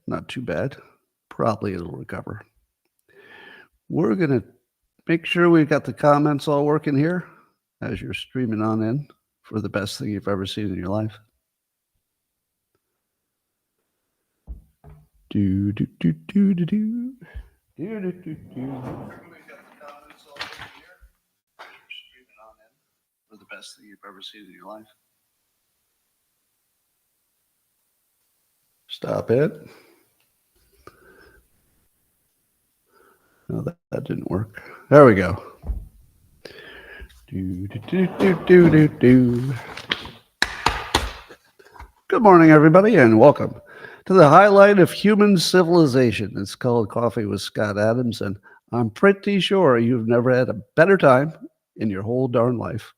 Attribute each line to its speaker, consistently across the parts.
Speaker 1: Not too bad. Probably it'll recover. We're going to make sure we've got the comments all working here as you're streaming on in for the best thing you've ever seen in your life. Do, do, do, do, do, do. Do, do, do, do. We've got the comments all working here as you're streaming on in for the best thing you've ever seen in your life. Stop it. No, that didn't work. There we go. Do, do, do, do, do, do, do. Good morning, everybody, and welcome to the highlight of human civilization. It's called Coffee with Scott Adams, and I'm pretty sure you've never had a better time in your whole darn life.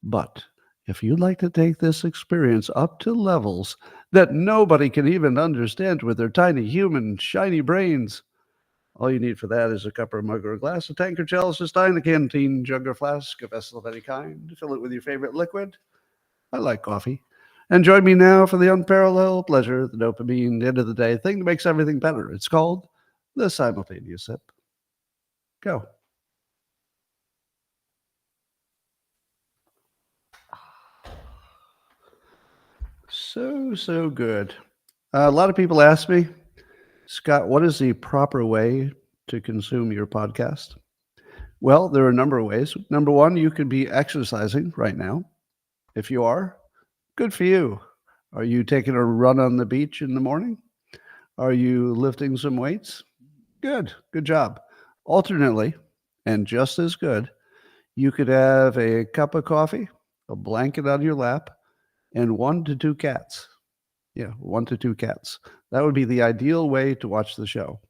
Speaker 1: But if you'd like to take this experience up to levels that nobody can even understand with their tiny human shiny brains, all you need for that is a cup or a mug or a glass, a tank or chalice, a stein, a canteen, jug or flask, a vessel of any kind. Fill it with your favorite liquid. I like coffee. And join me now for the unparalleled pleasure, the dopamine, end of the day thing that makes everything better. It's called the simultaneous sip. Go. So good. A lot of people ask me, Scott, what is the proper way to consume your podcast? Well, there are a number of ways. Number one, you could be exercising right now. If you are, good for you. Are you taking a run on the beach in the morning? Are you lifting some weights? Good job. Alternately, and just as good, you could have a cup of coffee, a blanket on your lap, and 1 to 2 cats. Yeah, 1 to 2 cats. That would be the ideal way to watch the show.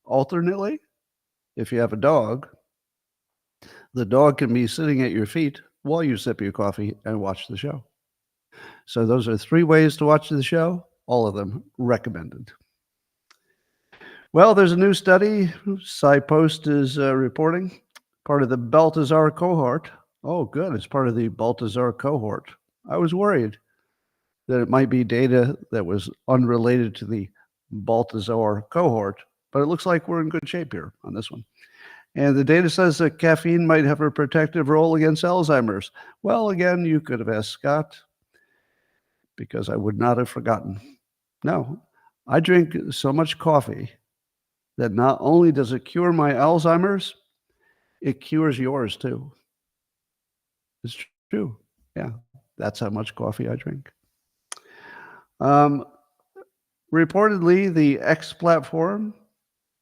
Speaker 1: Alternately, if you have a dog, the dog can be sitting at your feet while you sip your coffee and watch the show. So those are 3 ways to watch the show, all of them recommended. Well, there's a new study SciPost is reporting, part of the Balthazar cohort. Oh, good, it's part of the Balthazar cohort. I was worried that it might be data that was unrelated to the Balthazar cohort, but it looks like we're in good shape here on this one. And the data says that caffeine might have a protective role against Alzheimer's. Well, again, you could have asked Scott, because I would not have forgotten. No, I drink so much coffee that not only does it cure my Alzheimer's, it cures yours too. It's true. Yeah, that's how much coffee I drink. Reportedly, the X platform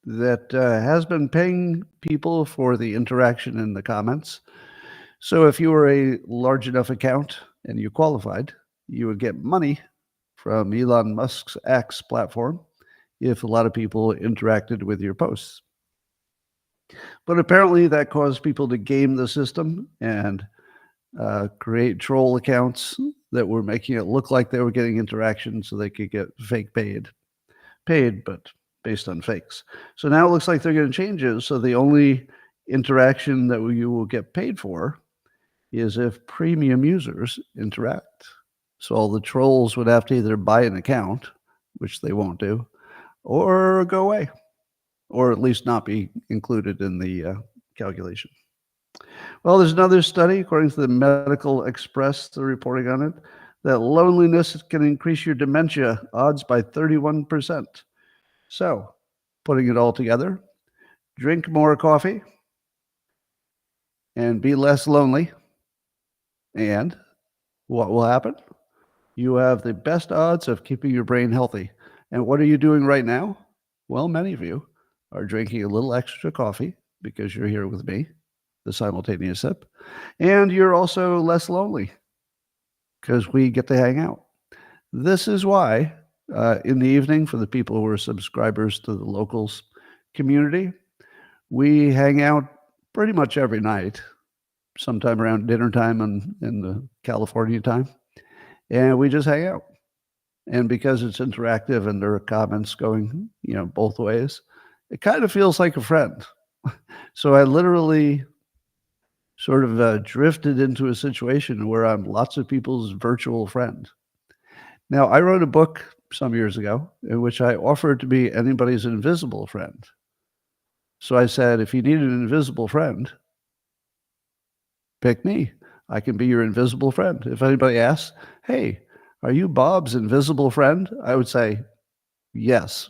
Speaker 1: that has been paying people for the interaction in the comments. So if you were a large enough account and you qualified, you would get money from Elon Musk's X platform if a lot of people interacted with your posts. But apparently that caused people to game the system and create troll accounts that were making it look like they were getting interaction so they could get fake paid, but based on fakes. So now it looks like they're going to change it. So the only interaction that you will get paid for is if premium users interact. So all the trolls would have to either buy an account, which they won't do, or go away, or at least not be included in the calculation. Well, there's another study, according to the Medical Express, they're reporting on it, that loneliness can increase your dementia odds by 31%. So, putting it all together, drink more coffee and be less lonely. And what will happen? You have the best odds of keeping your brain healthy. And what are you doing right now? Well, many of you are drinking a little extra coffee because you're here with me, the simultaneous sip, and you're also less lonely because we get to hang out. This is why in the evening, for the people who are subscribers to the locals community, we hang out pretty much every night, sometime around dinner time in the California time, and we just hang out. And because it's interactive and there are comments going, both ways, it kind of feels like a friend. So I literally sort of drifted into a situation where I'm lots of people's virtual friend. Now, I wrote a book some years ago in which I offered to be anybody's invisible friend. So I said, if you need an invisible friend, pick me. I can be your invisible friend. If anybody asks, hey, are you Bob's invisible friend? I would say, yes,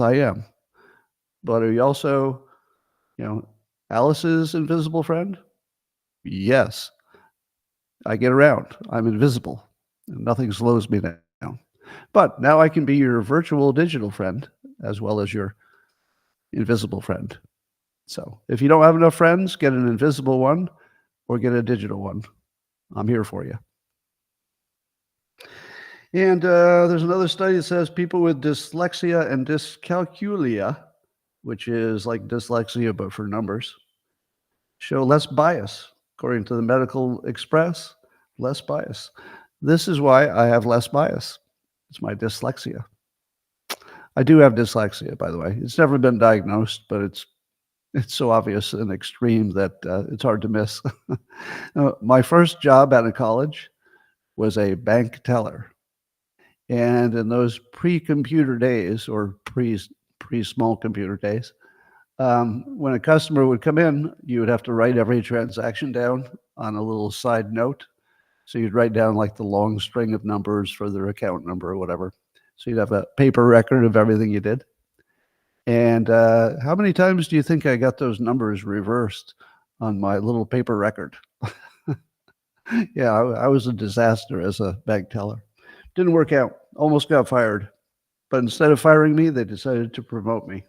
Speaker 1: I am. But are you also, Alice's invisible friend? Yes. I get around. I'm invisible. Nothing slows me down. But now I can be your virtual digital friend as well as your invisible friend. So if you don't have enough friends, get an invisible one or get a digital one. I'm here for you. And there's another study that says people with dyslexia and dyscalculia, which is like dyslexia but for numbers, show less bias. According to the Medical Express, less bias. This is why I have less bias. It's my dyslexia. I do have dyslexia, by the way. It's never been diagnosed, but it's so obvious and extreme that it's hard to miss. My first job out of college was a bank teller. And in those pre-computer days or pre-small computer days, when a customer would come in, you would have to write every transaction down on a little side note. So you'd write down like the long string of numbers for their account number or whatever. So you'd have a paper record of everything you did. And how many times do you think I got those numbers reversed on my little paper record? Yeah, I was a disaster as a bank teller. Didn't work out. Almost got fired. But instead of firing me, they decided to promote me.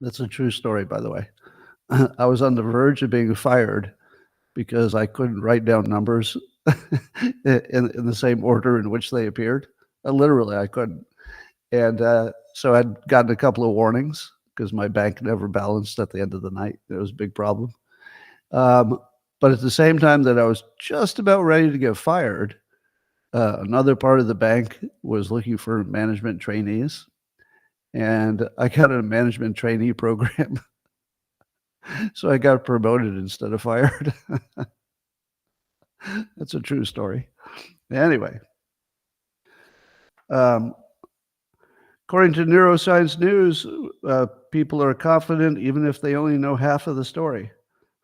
Speaker 1: That's a true story, by the way. I was on the verge of being fired because I couldn't write down numbers in the same order in which they appeared. Literally, I couldn't. And so I'd gotten a couple of warnings because my bank never balanced at the end of the night. It was a big problem. But at the same time that I was just about ready to get fired, another part of the bank was looking for management trainees. And I got a management trainee program. So I got promoted instead of fired. That's a true story. Anyway, according to Neuroscience News, people are confident even if they only know half of the story.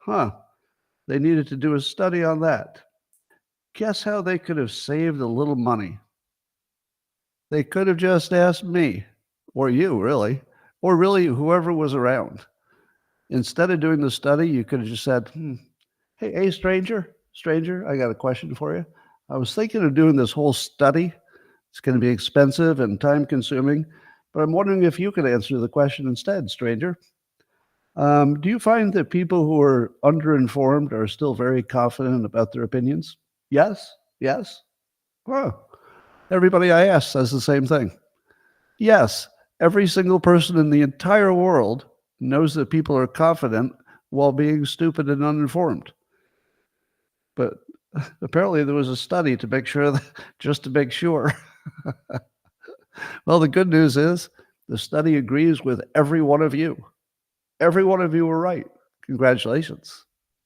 Speaker 1: They needed to do a study on that. Guess how they could have saved a little money? They could have just asked me, or you, really, or really whoever was around. Instead of doing the study, you could have just said, hey, stranger, I got a question for you. I was thinking of doing this whole study. It's going to be expensive and time-consuming, but I'm wondering if you could answer the question instead, stranger. Do you find that people who are underinformed are still very confident about their opinions? Yes? Well, everybody I ask says the same thing. Yes, every single person in the entire world knows that people are confident while being stupid and uninformed. But apparently there was a study to make sure just to make sure. Well, the good news is the study agrees with every one of you. Every one of you were right. Congratulations.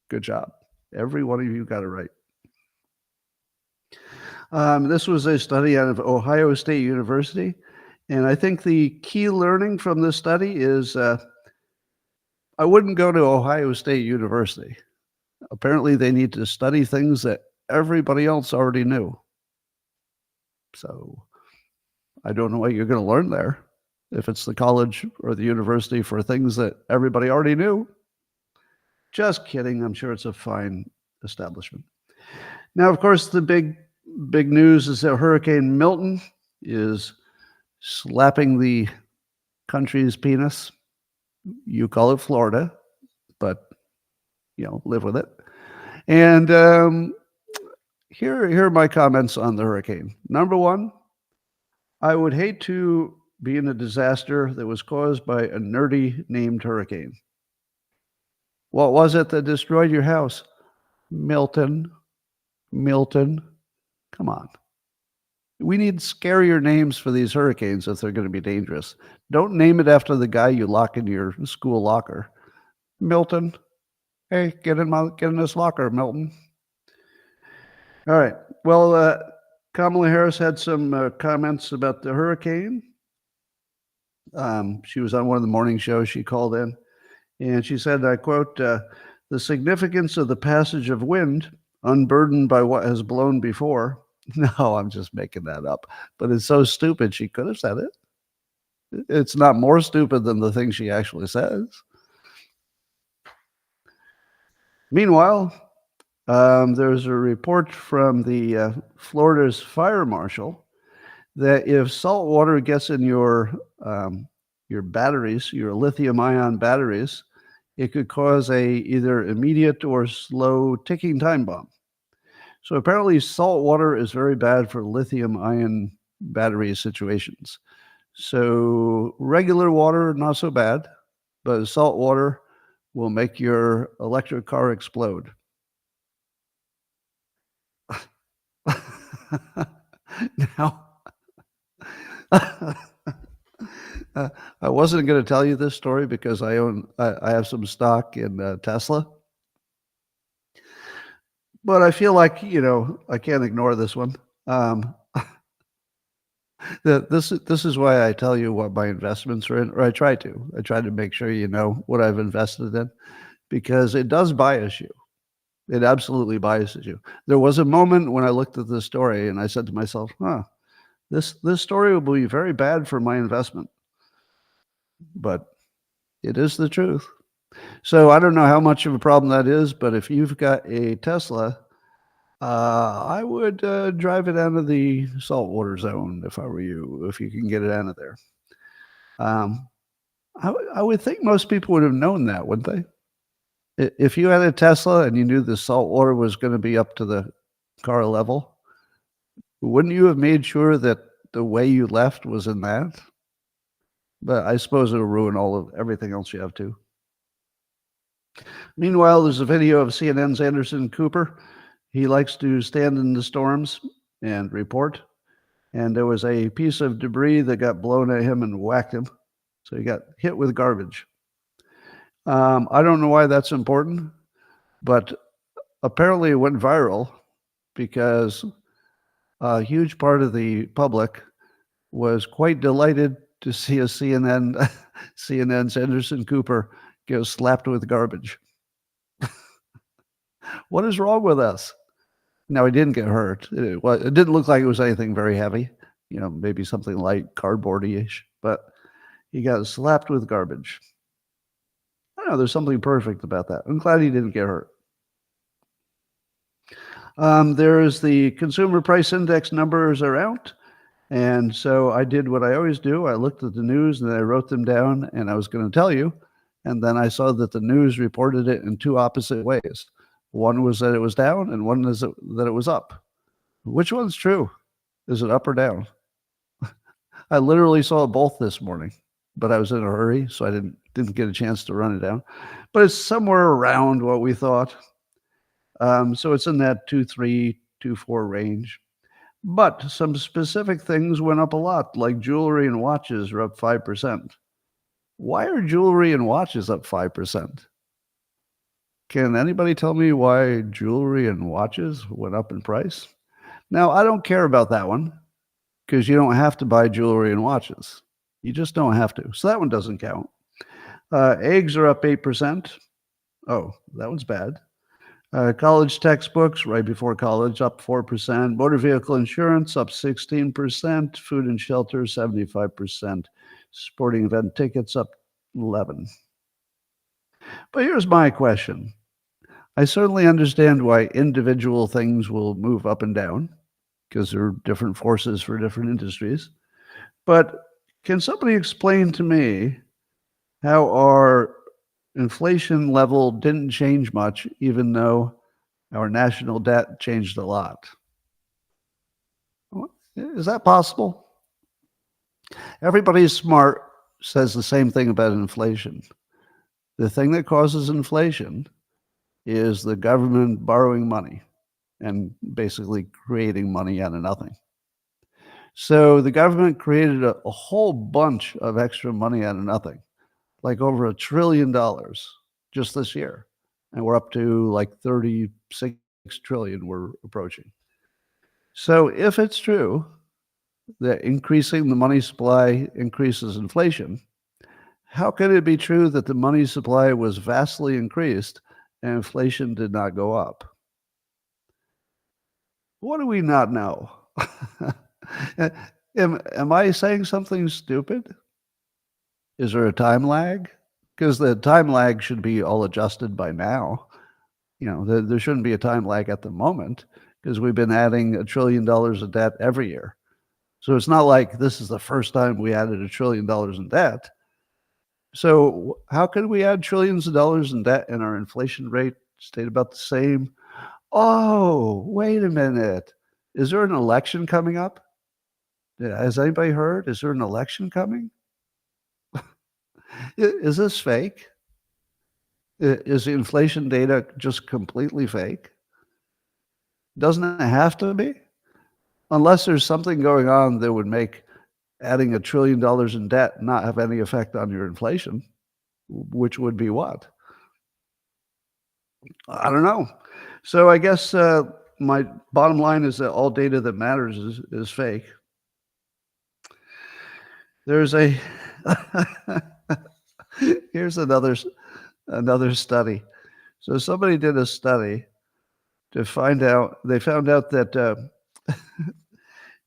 Speaker 1: Good job. Every one of you got it right. This was a study out of Ohio State University. And I think the key learning from this study is I wouldn't go to Ohio State University. Apparently, they need to study things that everybody else already knew. So I don't know what you're going to learn there. If it's the college or the university for things that everybody already knew. Just kidding. I'm sure it's a fine establishment. Now, of course, the big news is that Hurricane Milton is slapping the country's penis. You call it Florida, but, live with it. And here are my comments on the hurricane. Number one, I would hate to be in a disaster that was caused by a nerdy named hurricane. What was it that destroyed your house? Milton. Come on. We need scarier names for these hurricanes if they're going to be dangerous. Don't name it after the guy you lock in your school locker. Milton. Hey, get in this locker, Milton. All right. Well, Kamala Harris had some comments about the hurricane. She was on one of the morning shows. She called in and she said, I quote, the significance of the passage of wind, unburdened by what has blown before. No, I'm just making that up. But it's so stupid, she could have said it. It's not more stupid than the thing she actually says. Meanwhile, there's a report from the Florida's fire marshal that if salt water gets in your batteries, your lithium-ion batteries, it could cause a either immediate or slow ticking time bomb. So apparently salt water is very bad for lithium-ion battery situations. So regular water, not so bad, but salt water will make your electric car explode. Now, I wasn't going to tell you this story because I have some stock in Tesla, but I feel like I can't ignore this one. This is why I tell you what my investments are in, or I try to. I try to make sure you know what I've invested in, because it does bias you. It absolutely biases you. There was a moment when I looked at this story and I said to myself, this story will be very bad for my investment. But it is the truth. So I don't know how much of a problem that is, but if you've got a Tesla, I would drive it out of the saltwater zone if I were you, if you can get it out of there. I would think most people would have known that, wouldn't they? If you had a Tesla and you knew the salt water was going to be up to the car level, wouldn't you have made sure that the way you left was in that? But I suppose it'll ruin all of everything else you have too. Meanwhile, there's a video of CNN's Anderson Cooper. He likes to stand in the storms and report. And there was a piece of debris that got blown at him and whacked him. So he got hit with garbage. I don't know why that's important, but apparently it went viral because a huge part of the public was quite delighted to see a CNN's Anderson Cooper get slapped with garbage. What is wrong with us? Now, he didn't get hurt. It didn't look like it was anything very heavy, maybe something light, cardboardy-ish, but he got slapped with garbage. I don't know, there's something perfect about that. I'm glad he didn't get hurt. There's the consumer price index numbers are out. And so I did what I always do. I looked at the news and I wrote them down and I was going to tell you. And then I saw that the news reported it in two opposite ways. One was that it was down and one is that it was up. Which one's true? Is it up or down? I literally saw both this morning, but I was in a hurry, so I didn't get a chance to run it down. But it's somewhere around what we thought. So it's in that 2.3, 2.4 range. But some specific things went up a lot, like jewelry and watches are up 5%. Why are jewelry and watches up 5%? Can anybody tell me why jewelry and watches went up in price? Now, I don't care about that one because you don't have to buy jewelry and watches. You just don't have to. So that one doesn't count. Eggs are up 8%. Oh, that one's bad. College textbooks right before college up 4%. Motor vehicle insurance up 16%. Food and shelter 75%. Sporting event tickets up 11%. But here's my question. I certainly understand why individual things will move up and down because there are different forces for different industries. But can somebody explain to me how our inflation level didn't change much, even though our national debt changed a lot? Is that possible? Everybody smart says the same thing about inflation. The thing that causes inflation is the government borrowing money and basically creating money out of nothing. So the government created a whole bunch of extra money out of nothing, like over $1 trillion just this year. And we're up to like 36 trillion we're approaching. So if it's true that increasing the money supply increases inflation, how can it be true that the money supply was vastly increased and inflation did not go up? What do we not know? Am I saying something stupid? Is there a time lag? Because the time lag should be all adjusted by now. There shouldn't be a time lag at the moment because we've been adding $1 trillion of debt every year. So it's not like this is the first time we added $1 trillion in debt. So how could we add trillions of dollars in debt and our inflation rate stayed about the same? Oh, wait a minute. Is there an election coming up? Yeah, has anybody heard? Is there an election coming? Is this fake? Is the inflation data just completely fake? Doesn't it have to be? Unless there's something going on that would make adding $1 trillion in debt not have any effect on your inflation, which would be what? I don't know. So I guess my bottom line is that all data that matters is fake. There's a here's another study. So somebody did a study to find out. They found out that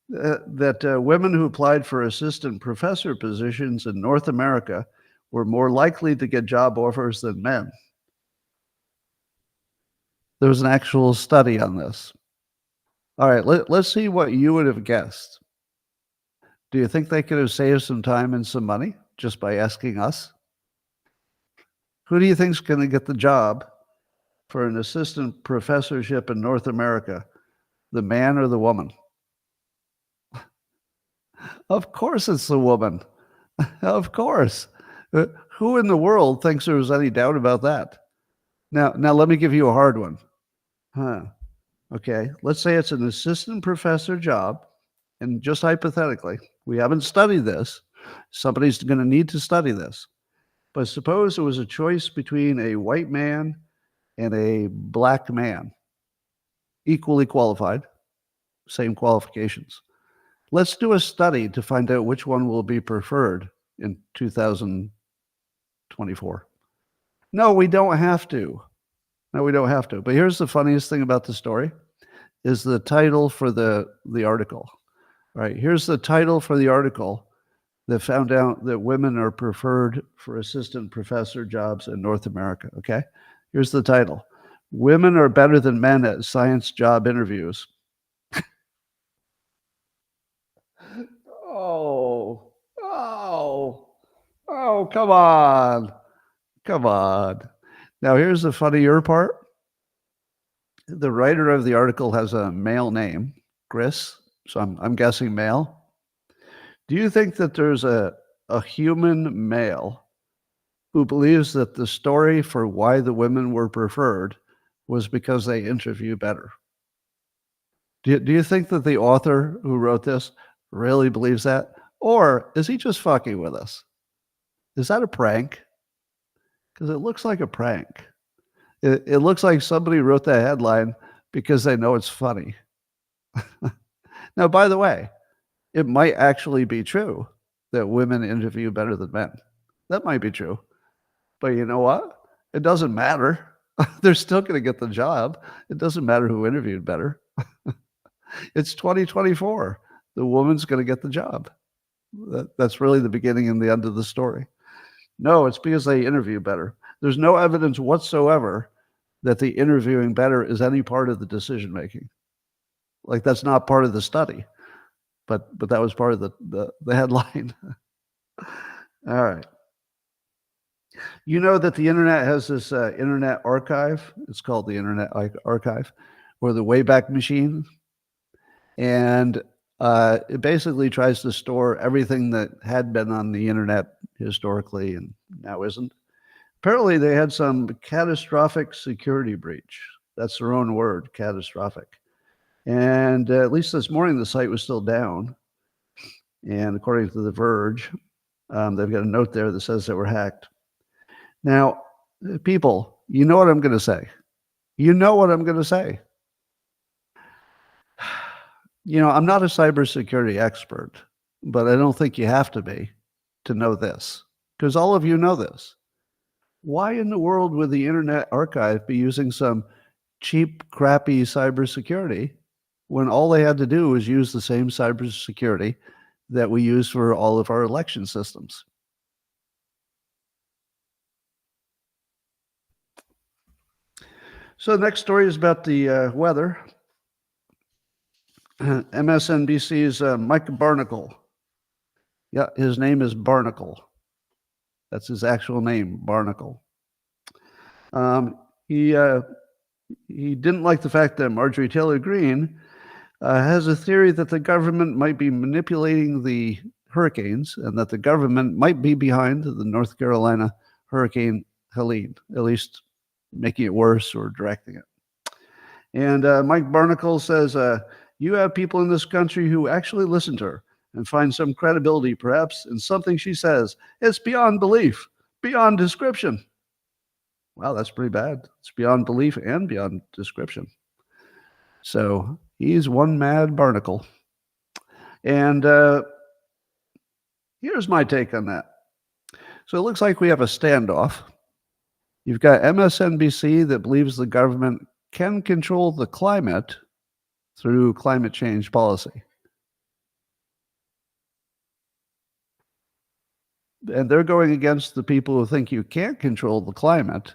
Speaker 1: women who applied for assistant professor positions in North America were more likely to get job offers than men. There was an actual study on this. All right, let's see what you would have guessed. Do you think they could have saved some time and some money just by asking us? Who do you think's going to get the job for an assistant professorship in North America, the man or the woman? Of course it's the woman. Of course. Who in the world thinks there was any doubt about that? Now let me give you a hard one. Okay, let's say it's an assistant professor job, and just hypothetically, we haven't studied this. Somebody's going to need to study this. But suppose it was a choice between a white man and a black man, equally qualified, same qualifications. Let's do a study to find out which one will be preferred in 2024. No, we don't have to. But here's the funniest thing about the story is the title for the article. All right, here's the title for the article that found out that women are preferred for assistant professor jobs in North America, okay? Here's the title. Women are better than men at science job interviews. Oh, come on. Now, here's the funnier part. The writer of the article has a male name, Chris, so I'm guessing male. Do you think that there's a human male who believes that the story for why the women were preferred was because they interview better? Do you think that the author who wrote this really believes that? Or is he just fucking with us? Is that a prank? Because it looks like a prank. It looks like somebody wrote that headline because they know it's funny. Now, by the way, it might actually be true that women interview better than men. That might be true. But you know what? It doesn't matter. They're still going to get the job. It doesn't matter who interviewed better. It's 2024. The woman's going to get the job. That's really the beginning and the end of the story. No, it's because they interview better. There's no evidence whatsoever that the interviewing better is any part of the decision making. Like that's not part of the study, but that was part of the headline. All right. You know that the internet has this internet archive. It's called the Internet Archive, or the Wayback Machine, and it basically tries to store everything that had been on the internet historically and now isn't. Apparently, they had some catastrophic security breach. That's their own word, catastrophic. And at least this morning, the site was still down. And according to The Verge, they've got a note there that says they were hacked. Now, people, you know what I'm going to say. I'm not a cybersecurity expert, but I don't think you have to be to know this, because all of you know this. Why in the world would the Internet Archive be using some cheap, crappy cybersecurity when all they had to do was use the same cybersecurity that we use for all of our election systems? So the next story is about the weather. MSNBC's Mike Barnacle. Yeah, his name is Barnacle. That's his actual name, Barnacle. Um, he didn't like the fact that Marjorie Taylor Greene has a theory that the government might be manipulating the hurricanes and that the government might be behind the North Carolina Hurricane Helene, at least making it worse or directing it. And Mike Barnacle says, you have people in this country who actually listen to her and find some credibility, perhaps, in something she says. It's beyond belief, beyond description. Wow, that's pretty bad. It's beyond belief and beyond description. So he's one mad barnacle. And here's my take on that. So it looks like we have a standoff. You've got MSNBC that believes the government can control the climate through climate change policy. And they're going against the people who think you can't control the climate,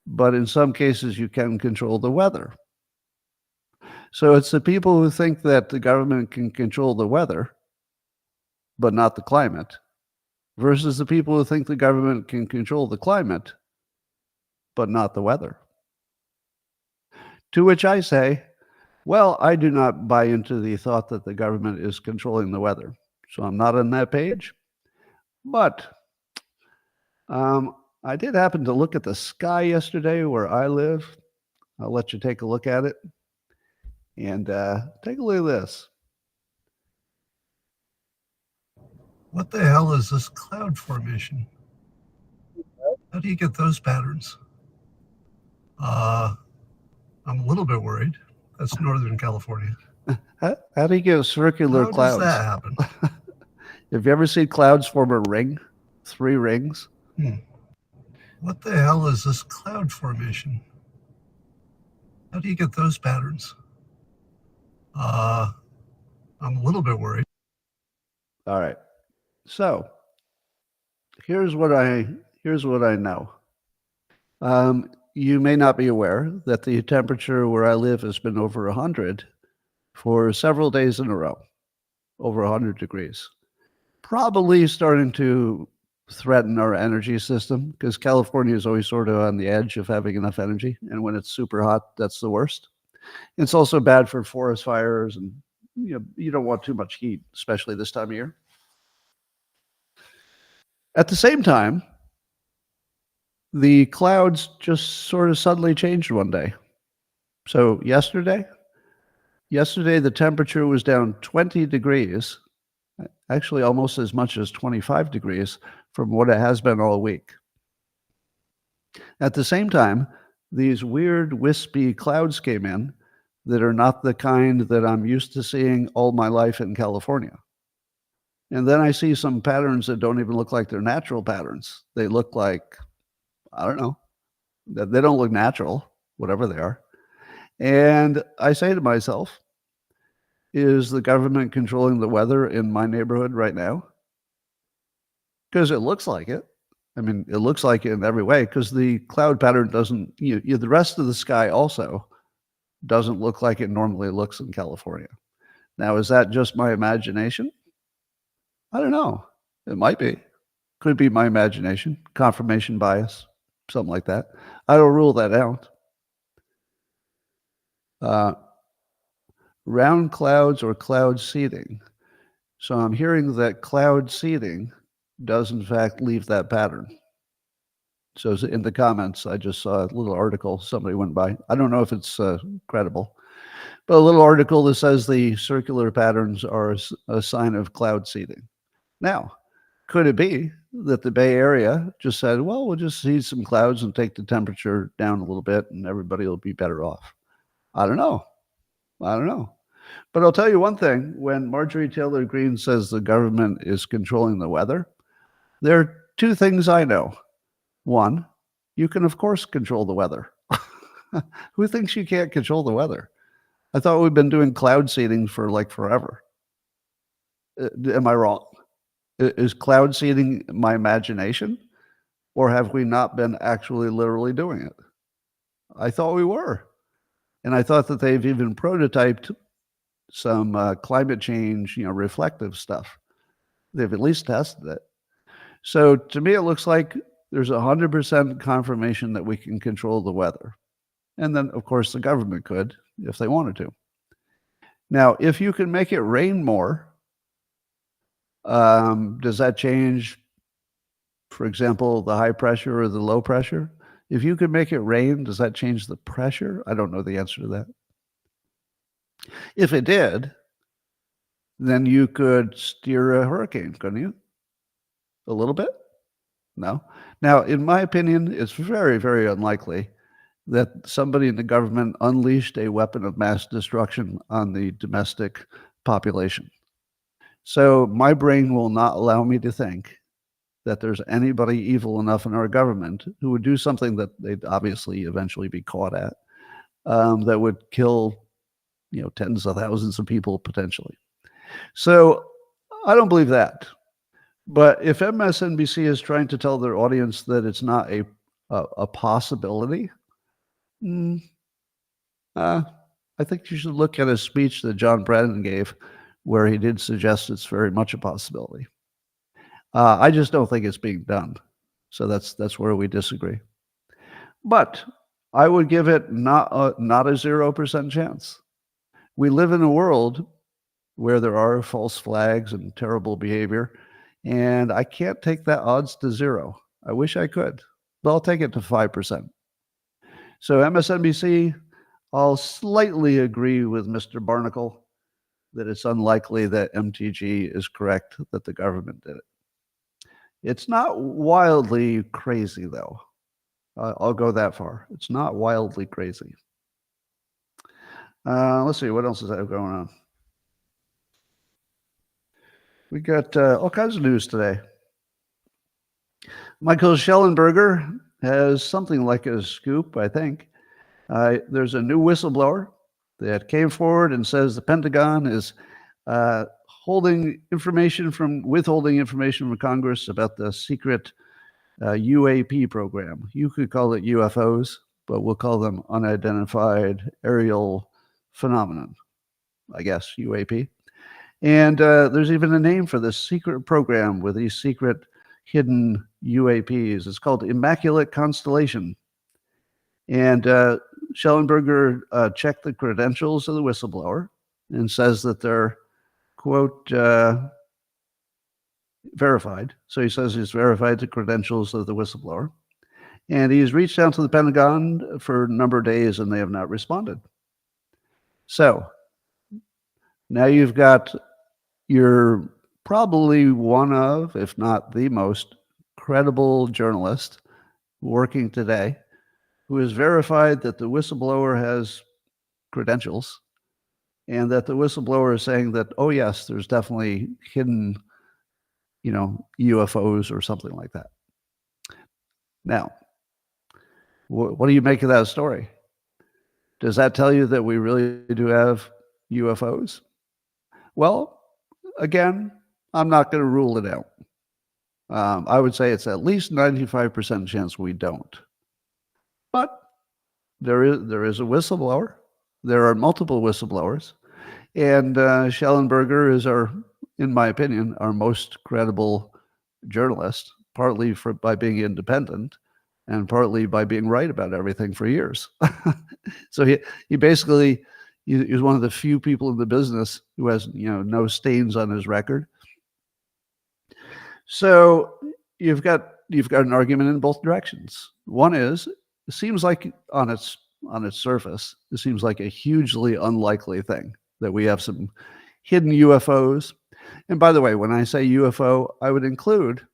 Speaker 1: but in some cases you can control the weather. So it's the people who think that the government can control the weather, but not the climate, versus the people who think the government can control the climate, but not the weather. To which I say, well, I do not buy into the thought that the government is controlling the weather. So I'm not on that page. But I did happen to look at the sky yesterday where I live. I'll let you take a look at it. And take a look at this. What the hell is this cloud formation? How do you get those patterns? I'm a little bit worried. That's Northern California. How do you get circular clouds? How does that happen? Have you ever seen clouds form a ring? 3 rings? What the hell is this cloud formation? How do you get those patterns? I'm a little bit worried. All right. So here's what I know. You may not be aware that the temperature where I live has been over 100 for several days in a row, over 100 degrees. Probably starting to threaten our energy system, because California is always sort of on the edge of having enough energy. And when it's super hot, that's the worst. It's also bad for forest fires, and you don't want too much heat, especially this time of year. At the same time, the clouds just sort of suddenly changed one day. So yesterday the temperature was down 20 degrees, actually almost as much as 25 degrees from what it has been all week. At the same time, these weird wispy clouds came in that are not the kind that I'm used to seeing all my life in California. And then I see some patterns that don't even look like they're natural patterns. They look like, I don't know, they don't look natural, whatever they are. And I say to myself, is the government controlling the weather in my neighborhood right now? Because it looks like it. I mean, it looks like it in every way, because the cloud pattern doesn't, the rest of the sky also doesn't look like it normally looks in California. Now, is that just my imagination? I don't know. It might be. Could be my imagination, confirmation bias, something like that. I don't rule that out. Round clouds or cloud seeding. So I'm hearing that cloud seeding does in fact leave that pattern. So in the comments, I just saw a little article somebody went by. I don't know if it's credible, but a little article that says the circular patterns are a sign of cloud seeding. Now, could it be that the Bay Area just said, well, we'll just seed some clouds and take the temperature down a little bit and everybody will be better off? I don't know. But I'll tell you one thing, when Marjorie Taylor Greene says the government is controlling the weather, there are two things I know. One, you can, of course, control the weather. Who thinks you can't control the weather? I thought we've been doing cloud seeding for like forever. Am I wrong? Is cloud seeding my imagination? Or have we not been actually literally doing it? I thought we were. And I thought that they've even prototyped some climate change, reflective stuff. They've at least tested it. So to me, it looks like there's 100% confirmation that we can control the weather. And then, of course, the government could if they wanted to. Now, if you can make it rain more, does that change, for example, the high pressure or the low pressure? If you could make it rain, does that change the pressure? I don't know the answer to that. If it did, then you could steer a hurricane, couldn't you? A little bit? No. Now, in my opinion, it's very, very unlikely that somebody in the government unleashed a weapon of mass destruction on the domestic population. So my brain will not allow me to think that there's anybody evil enough in our government who would do something that they'd obviously eventually be caught at, that would kill, tens of thousands of people potentially. So I don't believe that. But if MSNBC is trying to tell their audience that it's not a possibility, I think you should look at a speech that John Brennan gave where he did suggest it's very much a possibility. I just don't think it's being done. So that's where we disagree. But I would give it not a 0% chance. We live in a world where there are false flags and terrible behavior, and I can't take that odds to 0. I wish I could, but I'll take it to 5%. So MSNBC, I'll slightly agree with Mr. Barnacle that it's unlikely that MTG is correct, that the government did it. It's not wildly crazy, though. I'll go that far. It's not wildly crazy. Let's see, what else is that going on? We got all kinds of news today. Michael Schellenberger has something like a scoop, I think. There's a new whistleblower that came forward and says the Pentagon is withholding information from Congress about the secret UAP program. You could call it UFOs, but we'll call them unidentified aerial phenomenon, I guess, UAP. And there's even a name for this secret program with these secret hidden UAPs. It's called Immaculate Constellation. And Schellenberger checked the credentials of the whistleblower and says that they're, quote, verified. So he says he's verified the credentials of the whistleblower. And he's reached out to the Pentagon for a number of days, and they have not responded. So now you've got your probably one of, if not the most credible journalist working today who has verified that the whistleblower has credentials and that the whistleblower is saying that, oh, yes, there's definitely hidden, UFOs or something like that. Now, what do you make of that story? Does that tell you that we really do have UFOs? Well, again, I'm not going to rule it out. I would say it's at least 95% chance we don't. But there is a whistleblower. There are multiple whistleblowers. And Schellenberger is in my opinion, our most credible journalist, partly by being independent and partly by being right about everything for years. So he basically he's one of the few people in the business who has no stains on his record. So you've got an argument in both directions. One is, it seems like on its surface, it seems like a hugely unlikely thing that we have some hidden UFOs. And by the way, when I say UFO, I would include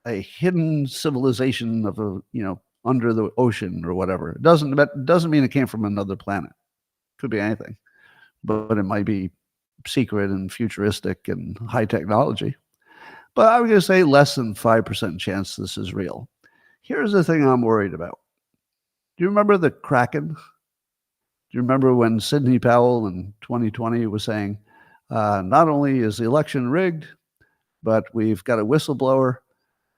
Speaker 1: a hidden civilization of under the ocean or whatever. It doesn't mean it came from another planet. Could be anything. but it might be secret and futuristic and high technology. But I'm going to say less than 5% chance this is real. Here's the thing I'm worried about. Do you remember the Kraken? Do you remember when Sidney Powell in 2020 was saying, not only is the election rigged, but we've got a whistleblower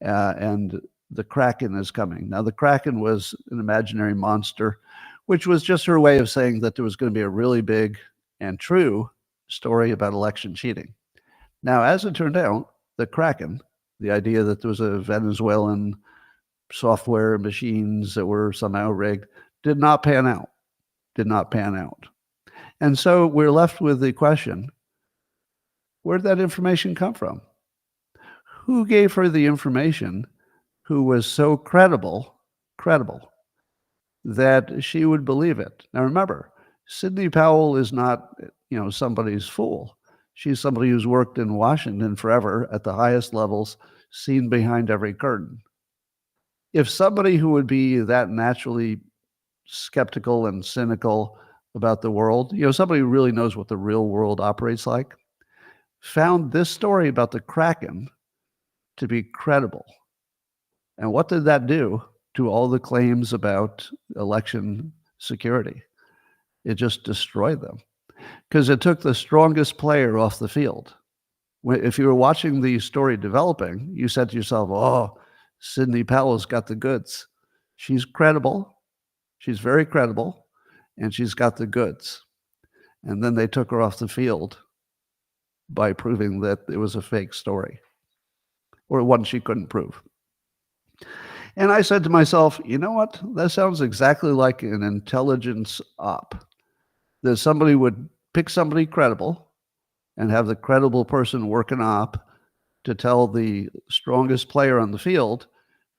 Speaker 1: and the Kraken is coming. Now, the Kraken was an imaginary monster, which was just her way of saying that there was going to be a really big and true story about election cheating. Now, as it turned out, the Kraken, the idea that there was a Venezuelan software machines that were somehow rigged, did not pan out. And so we're left with the question, where did that information come from? Who gave her the information who was so credible that she would believe it? Now remember, Sidney Powell is not, somebody's fool. She's somebody who's worked in Washington forever at the highest levels, seen behind every curtain. If somebody who would be that naturally skeptical and cynical about the world, somebody who really knows what the real world operates like, found this story about the Kraken to be credible. And what did that do to all the claims about election security? It just destroyed them because it took the strongest player off the field. If you were watching the story developing, you said to yourself, oh, Sidney Powell's got the goods. She's credible. She's very credible, and she's got the goods. And then they took her off the field by proving that it was a fake story or one she couldn't prove. And I said to myself, you know what? That sounds exactly like an intelligence op. That somebody would pick somebody credible and have the credible person work an op to tell the strongest player on the field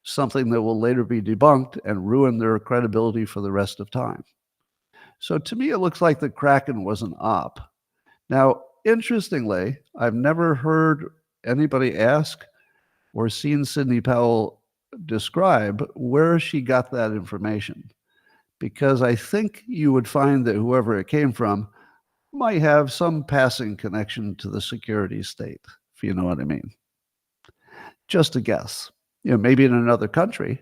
Speaker 1: something that will later be debunked and ruin their credibility for the rest of time. So to me, it looks like the Kraken was an op. Now, interestingly, I've never heard anybody ask or seen Sidney Powell describe where she got that information, because I think you would find that whoever it came from might have some passing connection to the security state, if you know what I mean. Just a guess. Maybe in another country,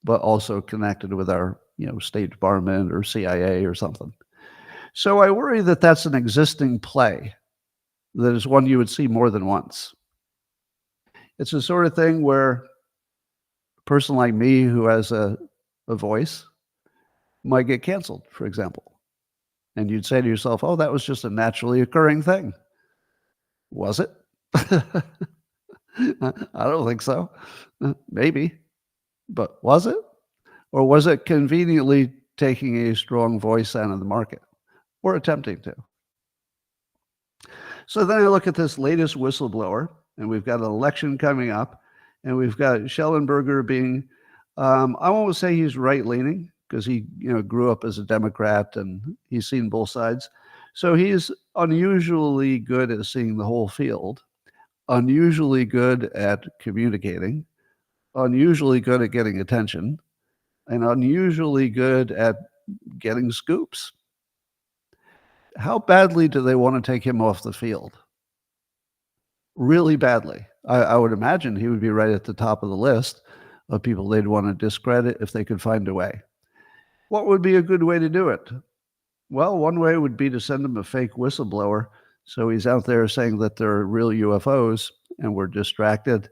Speaker 1: but also connected with our, State Department or CIA or something. So I worry that that's an existing play, that is one you would see more than once. It's the sort of thing where a person like me who has a voice might get canceled, for example. And you'd say to yourself, oh, that was just a naturally occurring thing. Was it? I don't think so. Maybe. But was it? Or was it conveniently taking a strong voice out of the market or attempting to? So then I look at this latest whistleblower, and we've got an election coming up, and we've got Schellenberger being, I won't say he's right-leaning because he grew up as a Democrat and he's seen both sides. So he's unusually good at seeing the whole field, unusually good at communicating, unusually good at getting attention, and unusually good at getting scoops. How badly do they want to take him off the field? Really badly. I would imagine he would be right at the top of the list of people they'd want to discredit if they could find a way. What would be a good way to do it? Well, one way would be to send him a fake whistleblower so he's out there saying that they're real UFOs and we're distracted.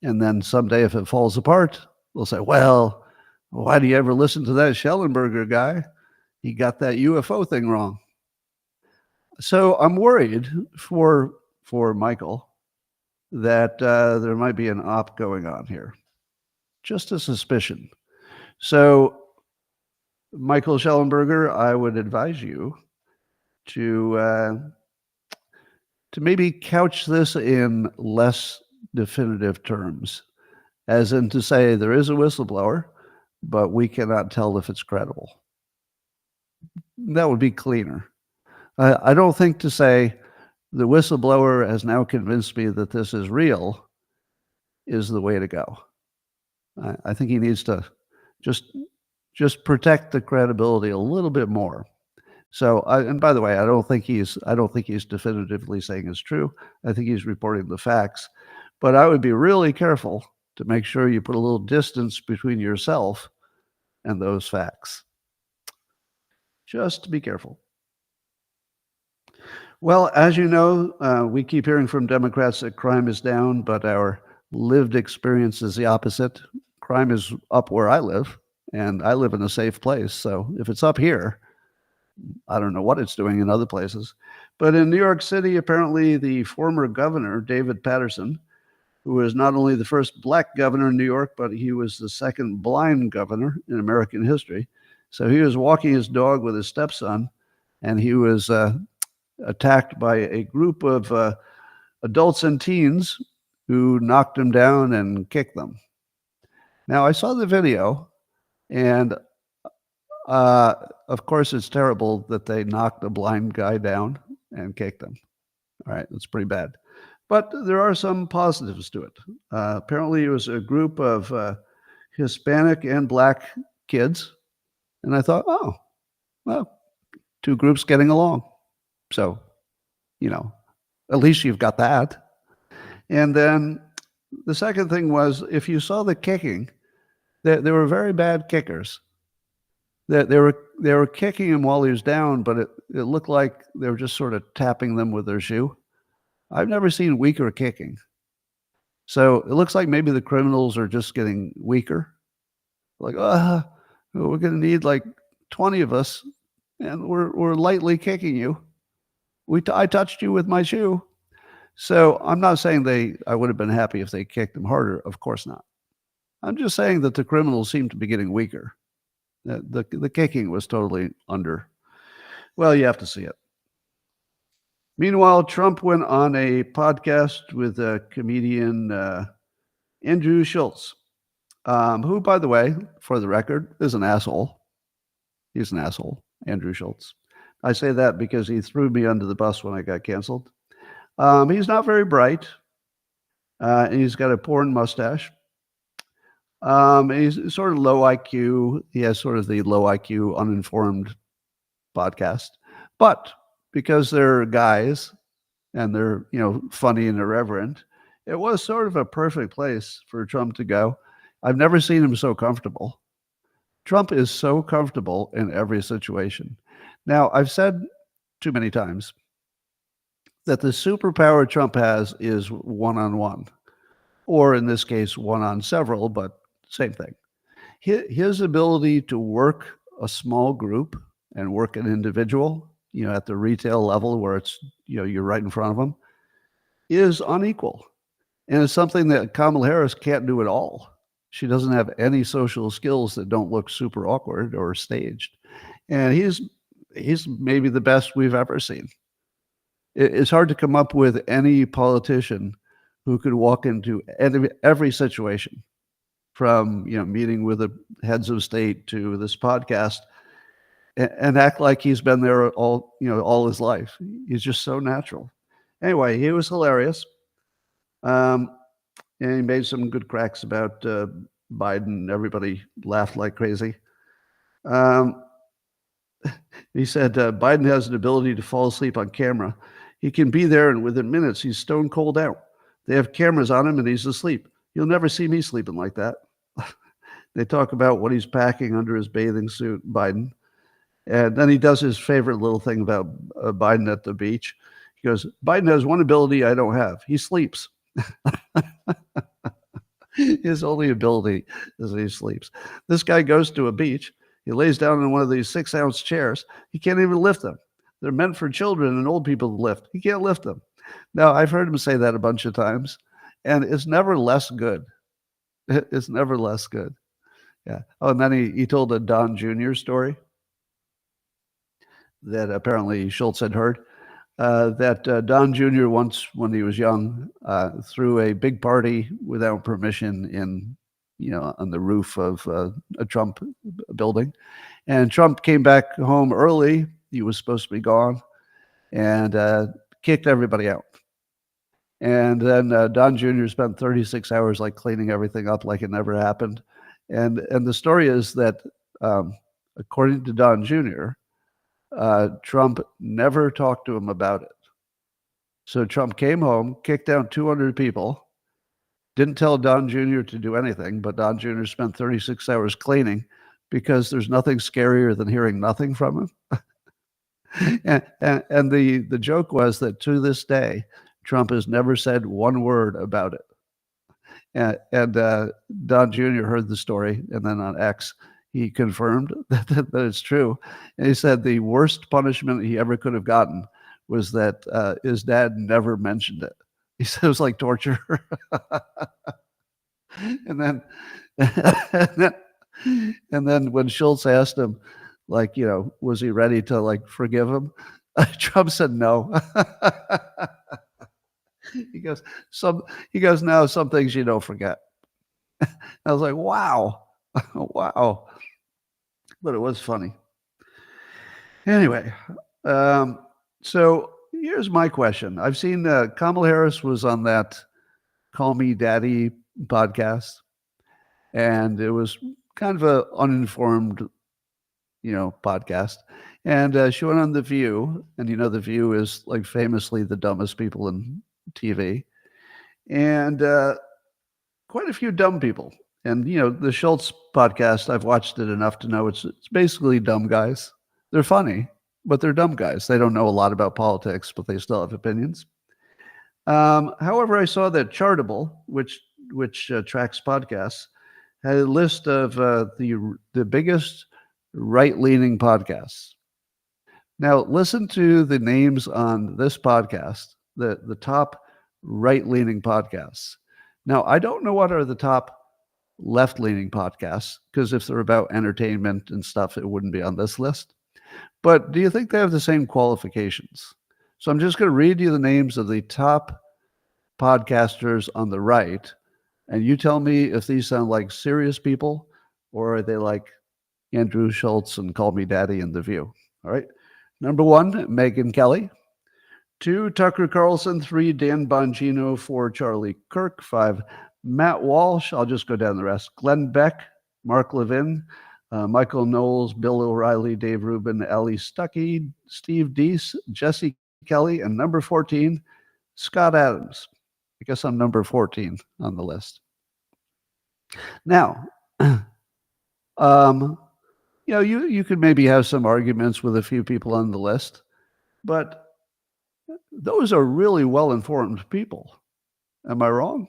Speaker 1: And then someday if it falls apart, they'll say, well, why do you ever listen to that Schellenberger guy? He got that UFO thing wrong. So I'm worried for Michael that there might be an op going on here. Just a suspicion. So Michael Schellenberger, I would advise you to maybe couch this in less definitive terms, as in to say there is a whistleblower, but we cannot tell if it's credible. That would be cleaner. I don't think to say the whistleblower has now convinced me that this is real is the way to go. I think he needs to just protect the credibility a little bit more. So, and by the way, I don't think he's definitively saying it's true. I think he's reporting the facts. But I would be really careful to make sure you put a little distance between yourself and those facts. Just be careful. Well, as you know, we keep hearing from Democrats that crime is down, but our lived experience is the opposite. Crime is up where I live, and I live in a safe place. So if it's up here, I don't know what it's doing in other places. But in New York City, apparently the former governor, David Paterson, who was not only the first black governor in New York, but he was the second blind governor in American history. So he was walking his dog with his stepson, and he was attacked by a group of adults and teens who knocked him down and kicked them. Now, I saw the video, and of course, it's terrible that they knocked a blind guy down and kicked him. All right, that's pretty bad. But there are some positives to it. Apparently, it was a group of Hispanic and black kids. And I thought, oh, well, two groups getting along. So, at least you've got that. And then the second thing was, if you saw the kicking, they were very bad kickers. They were kicking him while he was down, but it looked like they were just sort of tapping them with their shoe. I've never seen weaker kicking. So it looks like maybe the criminals are just getting weaker. Like, we're going to need like 20 of us, and we're lightly kicking you. I touched you with my shoe. So I'm not saying I would have been happy if they kicked them harder. Of course not. I'm just saying that the criminals seem to be getting weaker. The kicking was totally under. Well, you have to see it. Meanwhile, Trump went on a podcast with comedian Andrew Schultz, who, by the way, for the record, is an asshole. He's an asshole, Andrew Schultz. I say that because he threw me under the bus when I got canceled. He's not very bright, and he's got a porn mustache. He's sort of low IQ. He has sort of the low IQ, uninformed podcast. But because they're guys and they're, funny and irreverent, it was sort of a perfect place for Trump to go. I've never seen him so comfortable. Trump is so comfortable in every situation. Now, I've said too many times that the superpower Trump has is one-on-one, or in this case, one-on-several, but same thing. His ability to work a small group and work an individual, at the retail level where it's, you're right in front of them, is unequal. And it's something that Kamala Harris can't do at all. She doesn't have any social skills that don't look super awkward or staged. And he's maybe the best we've ever seen. It's hard to come up with any politician who could walk into every situation, from meeting with the heads of state to this podcast, and act like he's been there all his life. He's just so natural. Anyway, he was hilarious, and he made some good cracks about Biden. Everybody laughed like crazy. He said Biden has an ability to fall asleep on camera. He can be there, and within minutes, he's stone cold out. They have cameras on him, and he's asleep. You'll never see me sleeping like that. They talk about what he's packing under his bathing suit, Biden. And then he does his favorite little thing about Biden at the beach. He goes, Biden has one ability I don't have. He sleeps. His only ability is that he sleeps. This guy goes to a beach. He lays down in one of these 6-ounce chairs. He can't even lift them. They're meant for children and old people to lift. He can't lift them. Now, I've heard him say that a bunch of times, and it's never less good. It's never less good. Yeah. Oh, and then he told a Don Jr. story that apparently Schultz had heard, that Don Jr. once, when he was young, threw a big party without permission on the roof of a Trump building. And Trump came back home early. He was supposed to be gone, and kicked everybody out. And then Don Jr. spent 36 hours cleaning everything up like it never happened. And the story is that, according to Don Jr., Trump never talked to him about it. So Trump came home, kicked down 200 people, didn't tell Don Jr. to do anything, but Don Jr. spent 36 hours cleaning because there's nothing scarier than hearing nothing from him. And the joke was that to this day, Trump has never said one word about it. And Don Jr. heard the story, and then on X, he confirmed that it's true. And he said the worst punishment he ever could have gotten was that his dad never mentioned it. He said it was like torture. and then, and then when Schultz asked him, like, was he ready to like forgive him? Trump said no. He goes, no, some things you don't forget. I was like, wow, wow. But it was funny. Anyway, so here's my question. I've seen Kamala Harris was on that Call Me Daddy podcast, and it was kind of an uninformed, podcast. And she went on The View, and The View is like famously the dumbest people in TV, and quite a few dumb people. And the Schultz podcast, I've watched it enough to know it's basically dumb guys. They're funny, but they're dumb guys. They don't know a lot about politics, but they still have opinions. However, I saw that Chartable, which tracks podcasts, had a list of the biggest right-leaning podcasts. Now, listen to the names on this podcast, the top right-leaning podcasts. Now, I don't know what are the top left-leaning podcasts, because if they're about entertainment and stuff, it wouldn't be on this list. But do you think they have the same qualifications? So I'm just going to read you the names of the top podcasters on the right, and you tell me if these sound like serious people or are they like Andrew Schultz and Call Me Daddy and The View. All right. Number 1, Megyn Kelly. 2, Tucker Carlson. 3, Dan Bongino. 4, Charlie Kirk. 5, Matt Walsh. I'll just go down the rest. Glenn Beck, Mark Levin, Michael Knowles, Bill O'Reilly, Dave Rubin, Ali Stuckey, Steve Deese, Jesse Kelly, and number 14, Scott Adams. I guess I'm number 14 on the list. Now, you could maybe have some arguments with a few people on the list, but those are really well-informed people. Am I wrong?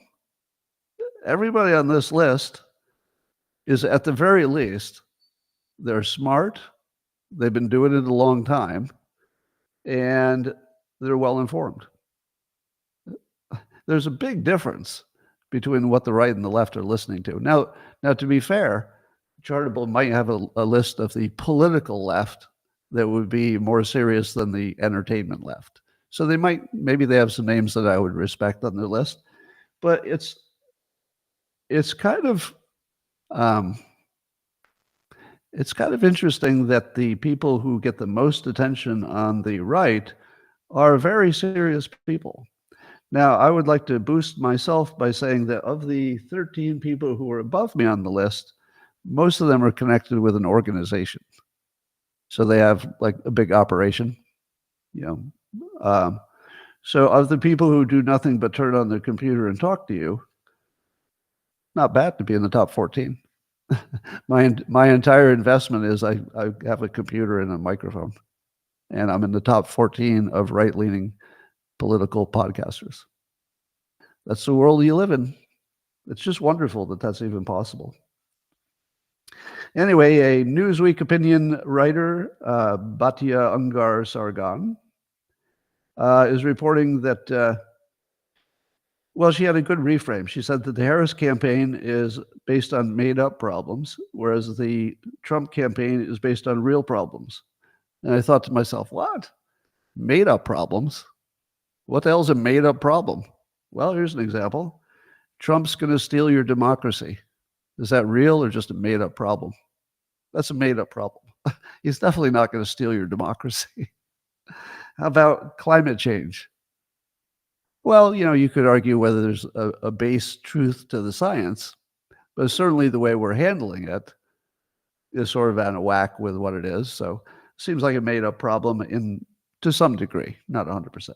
Speaker 1: Everybody on this list is, at the very least, they're smart, they've been doing it a long time, and they're well-informed. There's a big difference between what the right and the left are listening to. Now, to be fair, Chartable might have a list of the political left that would be more serious than the entertainment left. So maybe they have some names that I would respect on their list, but it's kind of interesting that the people who get the most attention on the right are very serious people. Now, I would like to boost myself by saying that of the 13 people who are above me on the list, most of them are connected with an organization. So they have like a big operation, So of the people who do nothing but turn on their computer and talk to you, not bad to be in the top 14. My entire investment is I have a computer and a microphone, and I'm in the top 14 of right-leaning political podcasters. That's the world you live in. It's just wonderful that that's even possible. Anyway, a Newsweek opinion writer, Batya Ungar-Sargon, is reporting that, she had a good reframe. She said that the Harris campaign is based on made-up problems, whereas the Trump campaign is based on real problems. And I thought to myself, what? Made-up problems? What the hell's a made-up problem? Well, here's an example. Trump's going to steal your democracy. Is that real or just a made-up problem? That's a made-up problem. He's definitely not going to steal your democracy. How about climate change? Well, you could argue whether there's a base truth to the science, but certainly the way we're handling it is sort of out of whack with what it is. So Seems like a made-up problem to some degree, not 100%.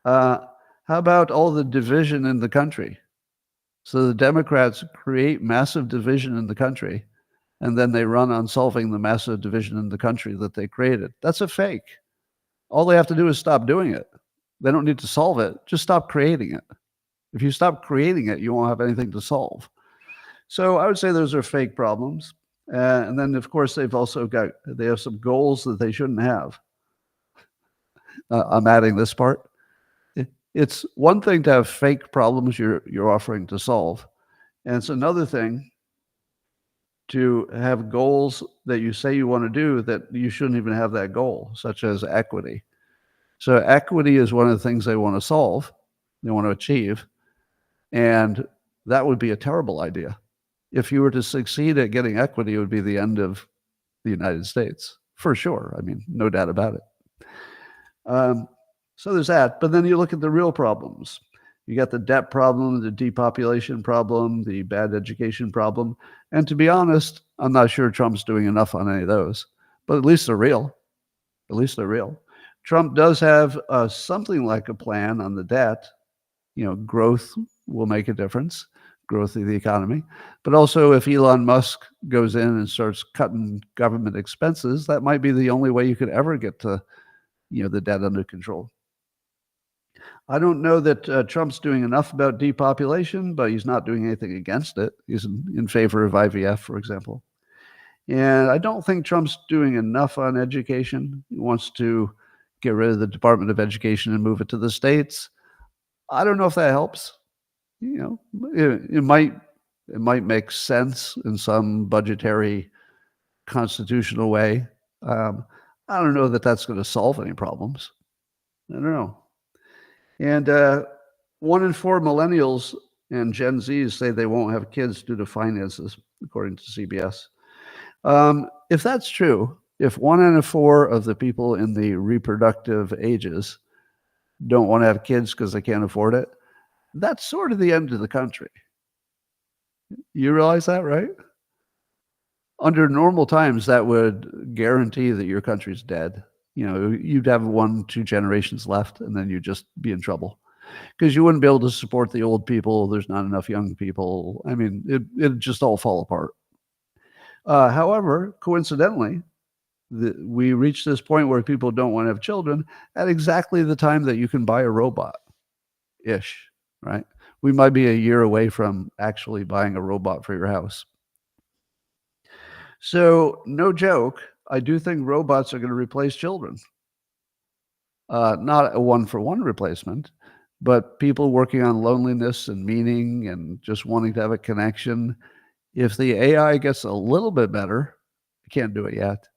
Speaker 1: How about all the division in the country? So the Democrats create massive division in the country, and then they run on solving the massive division in the country that they created. That's a fake. All they have to do is stop doing it. They don't need to solve it. Just stop creating it. If you stop creating it, you won't have anything to solve. So I would say those are fake problems. And then, of course, they have some goals that they shouldn't have. I'm adding this part. It's one thing to have fake problems you're offering to solve, and it's another thing to have goals that you say you want to do that you shouldn't even have that goal, such as equity. So equity is one of the things they want to solve, they want to achieve, and that would be a terrible idea. If you were to succeed at getting equity, it would be the end of the United States, for sure. I mean, no doubt about it. So there's that. But then you look at the real problems. You got the debt problem, the depopulation problem, the bad education problem. And to be honest, I'm not sure Trump's doing enough on any of those. But at least they're real. At least they're real. Trump does have something like a plan on the debt. You know, growth will make a difference, growth of the economy. But also, if Elon Musk goes in and starts cutting government expenses, that might be the only way you could ever get to, the debt under control. I don't know that Trump's doing enough about depopulation, but he's not doing anything against it. He's in favor of IVF, for example. And I don't think Trump's doing enough on education. He wants to get rid of the Department of Education and move it to the states. I don't know if that helps. It might make sense in some budgetary, constitutional way. I don't know that that's going to solve any problems. I don't know. And 1 in 4 millennials and Gen Zs say they won't have kids due to finances, according to CBS. If that's true, if 1 in 4 of the people in the reproductive ages don't want to have kids because they can't afford it, that's sort of the end of the country. You realize that, right? Under normal times, that would guarantee that your country's dead. You'd have 1-2 generations left, and then you'd just be in trouble because you wouldn't be able to support the old people. There's not enough young people. I mean, it'd just all fall apart. However, coincidentally, we reach this point where people don't want to have children at exactly the time that you can buy a robot-ish, right? We might be a year away from actually buying a robot for your house. So, no joke, I do think robots are going to replace children. Not a one-for-one replacement, but people working on loneliness and meaning and just wanting to have a connection. If the AI gets a little bit better, I can't do it yet,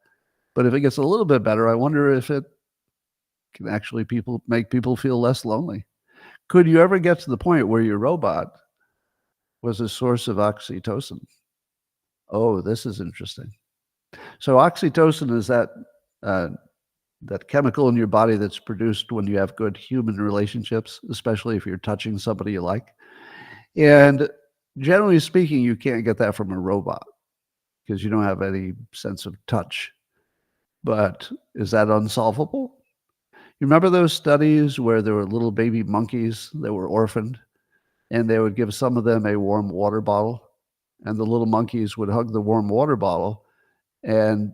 Speaker 1: but if it gets a little bit better, I wonder if it can actually make people feel less lonely. Could you ever get to the point where your robot was a source of oxytocin? Oh, this is interesting. So oxytocin is that chemical in your body that's produced when you have good human relationships, especially if you're touching somebody you like. And generally speaking, you can't get that from a robot because you don't have any sense of touch. But is that unsolvable? You remember those studies where there were little baby monkeys that were orphaned, and they would give some of them a warm water bottle, and the little monkeys would hug the warm water bottle, and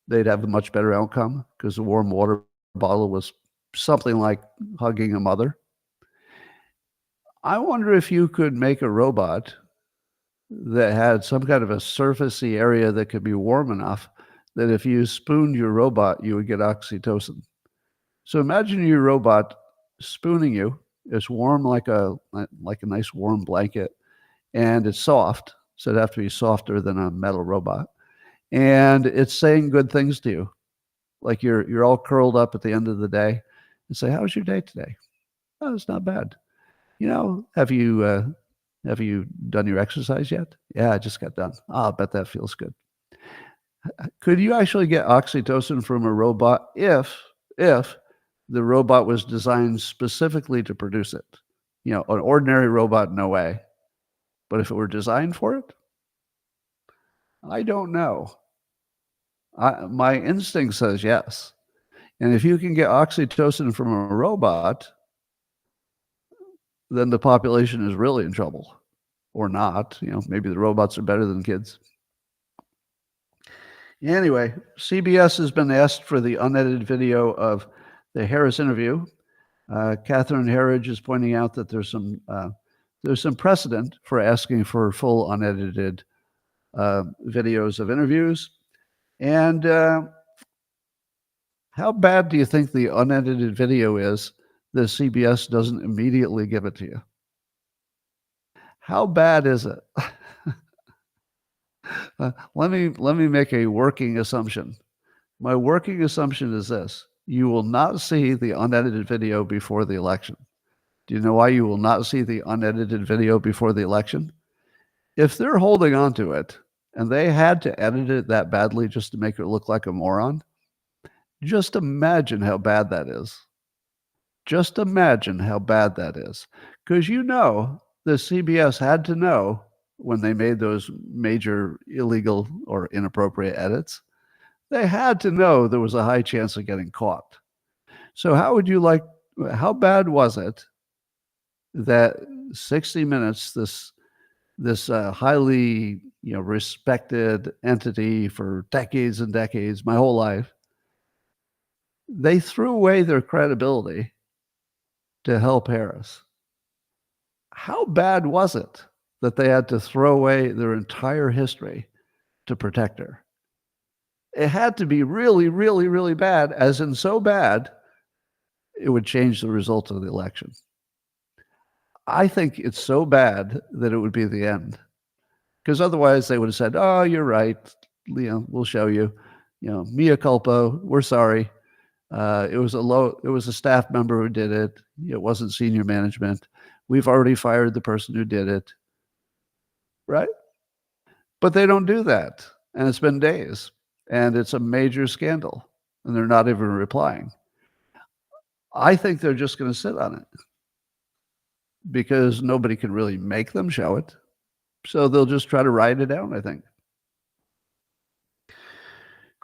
Speaker 1: they'd have a much better outcome because the warm water bottle was something like hugging a mother. I wonder if you could make a robot that had some kind of a surfacey area that could be warm enough that if you spooned your robot, you would get oxytocin. So imagine your robot spooning you. It's warm like a nice warm blanket, and it's soft, so it'd have to be softer than a metal robot. And it's saying good things to you, like you're all curled up at the end of the day, and say, "How was your day today?" "Oh, it's not bad." Have you done your exercise yet?" "Yeah, I just got done." "Oh, I bet that feels good." Could you actually get oxytocin from a robot if the robot was designed specifically to produce it? An ordinary robot, no way. But if it were designed for it, I don't know. My instinct says yes. And if you can get oxytocin from a robot, then the population is really in trouble. Or not. Maybe the robots are better than kids. Anyway, CBS has been asked for the unedited video of the Harris interview. Catherine Herridge is pointing out that there's some precedent for asking for full unedited videos of interviews. And how bad do you think the unedited video is that CBS doesn't immediately give it to you? How bad is it? Let me make a working assumption. My working assumption is this: you will not see the unedited video before the election. Do you know why you will not see the unedited video before the election? If they're holding on to it and they had to edit it that badly just to make it look like a moron, just imagine how bad that is. Just imagine how bad that is. Because the CBS had to know when they made those major illegal or inappropriate edits, they had to know there was a high chance of getting caught. So how bad was it that 60 Minutes, this highly respected entity for decades and decades, my whole life, they threw away their credibility to help Harris? How bad was it that they had to throw away their entire history to protect her? It had to be really, really, really bad, as in so bad, it would change the result of the election. I think it's so bad that it would be the end. Because otherwise they would have said, oh, you're right. We'll show you. Mea culpa. We're sorry. It was a staff member who did it. It wasn't senior management. We've already fired the person who did it. Right? But they don't do that. And it's been days. And it's a major scandal. And they're not even replying. I think they're just going to sit on it because nobody can really make them show it. So they'll just try to ride it out, I think.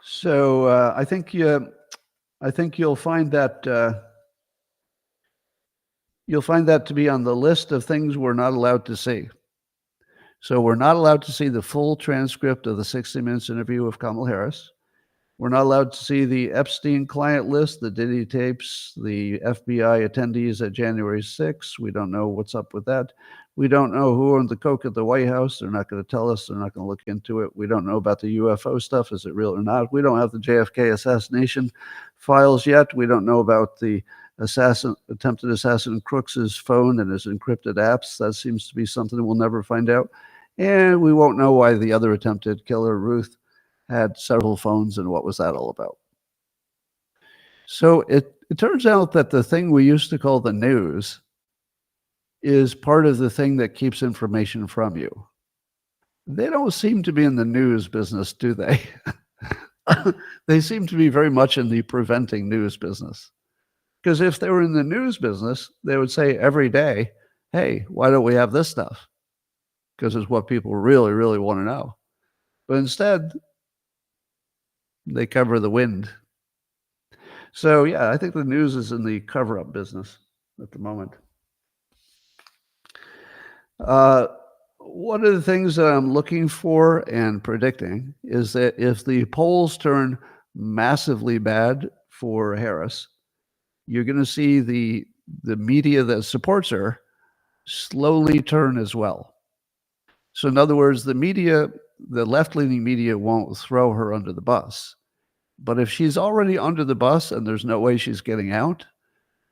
Speaker 1: So I think you'll find that to be on the list of things we're not allowed to see. So we're not allowed to see the full transcript of the 60 Minutes interview of Kamala Harris. We're not allowed to see the Epstein client list, the Diddy tapes, the FBI attendees at January 6th. We don't know what's up with that. We don't know who owned the coke at the White House. They're not going to tell us. They're not going to look into it. We don't know about the UFO stuff. Is it real or not? We don't have the JFK assassination files yet. We don't know about the attempted assassin Crooks's phone and his encrypted apps. That seems to be something we'll never find out. And we won't know why the other attempted killer, Ruth, had several phones, and what was that all about? So it turns out that the thing we used to call the news is part of the thing that keeps information from you. They don't seem to be in the news business, do they? They seem to be very much in the preventing news business. Because if they were in the news business, they would say every day, hey, why don't we have this stuff? Because it's what people really, really want to know. But instead, they cover the wind. So, yeah, I think the news is in the cover-up business at the moment. One of the things that I'm looking for and predicting is that if the polls turn massively bad for Harris, you're going to see the media that supports her slowly turn as well. So in other words, the left-leaning media won't throw her under the bus. But if she's already under the bus and there's no way she's getting out,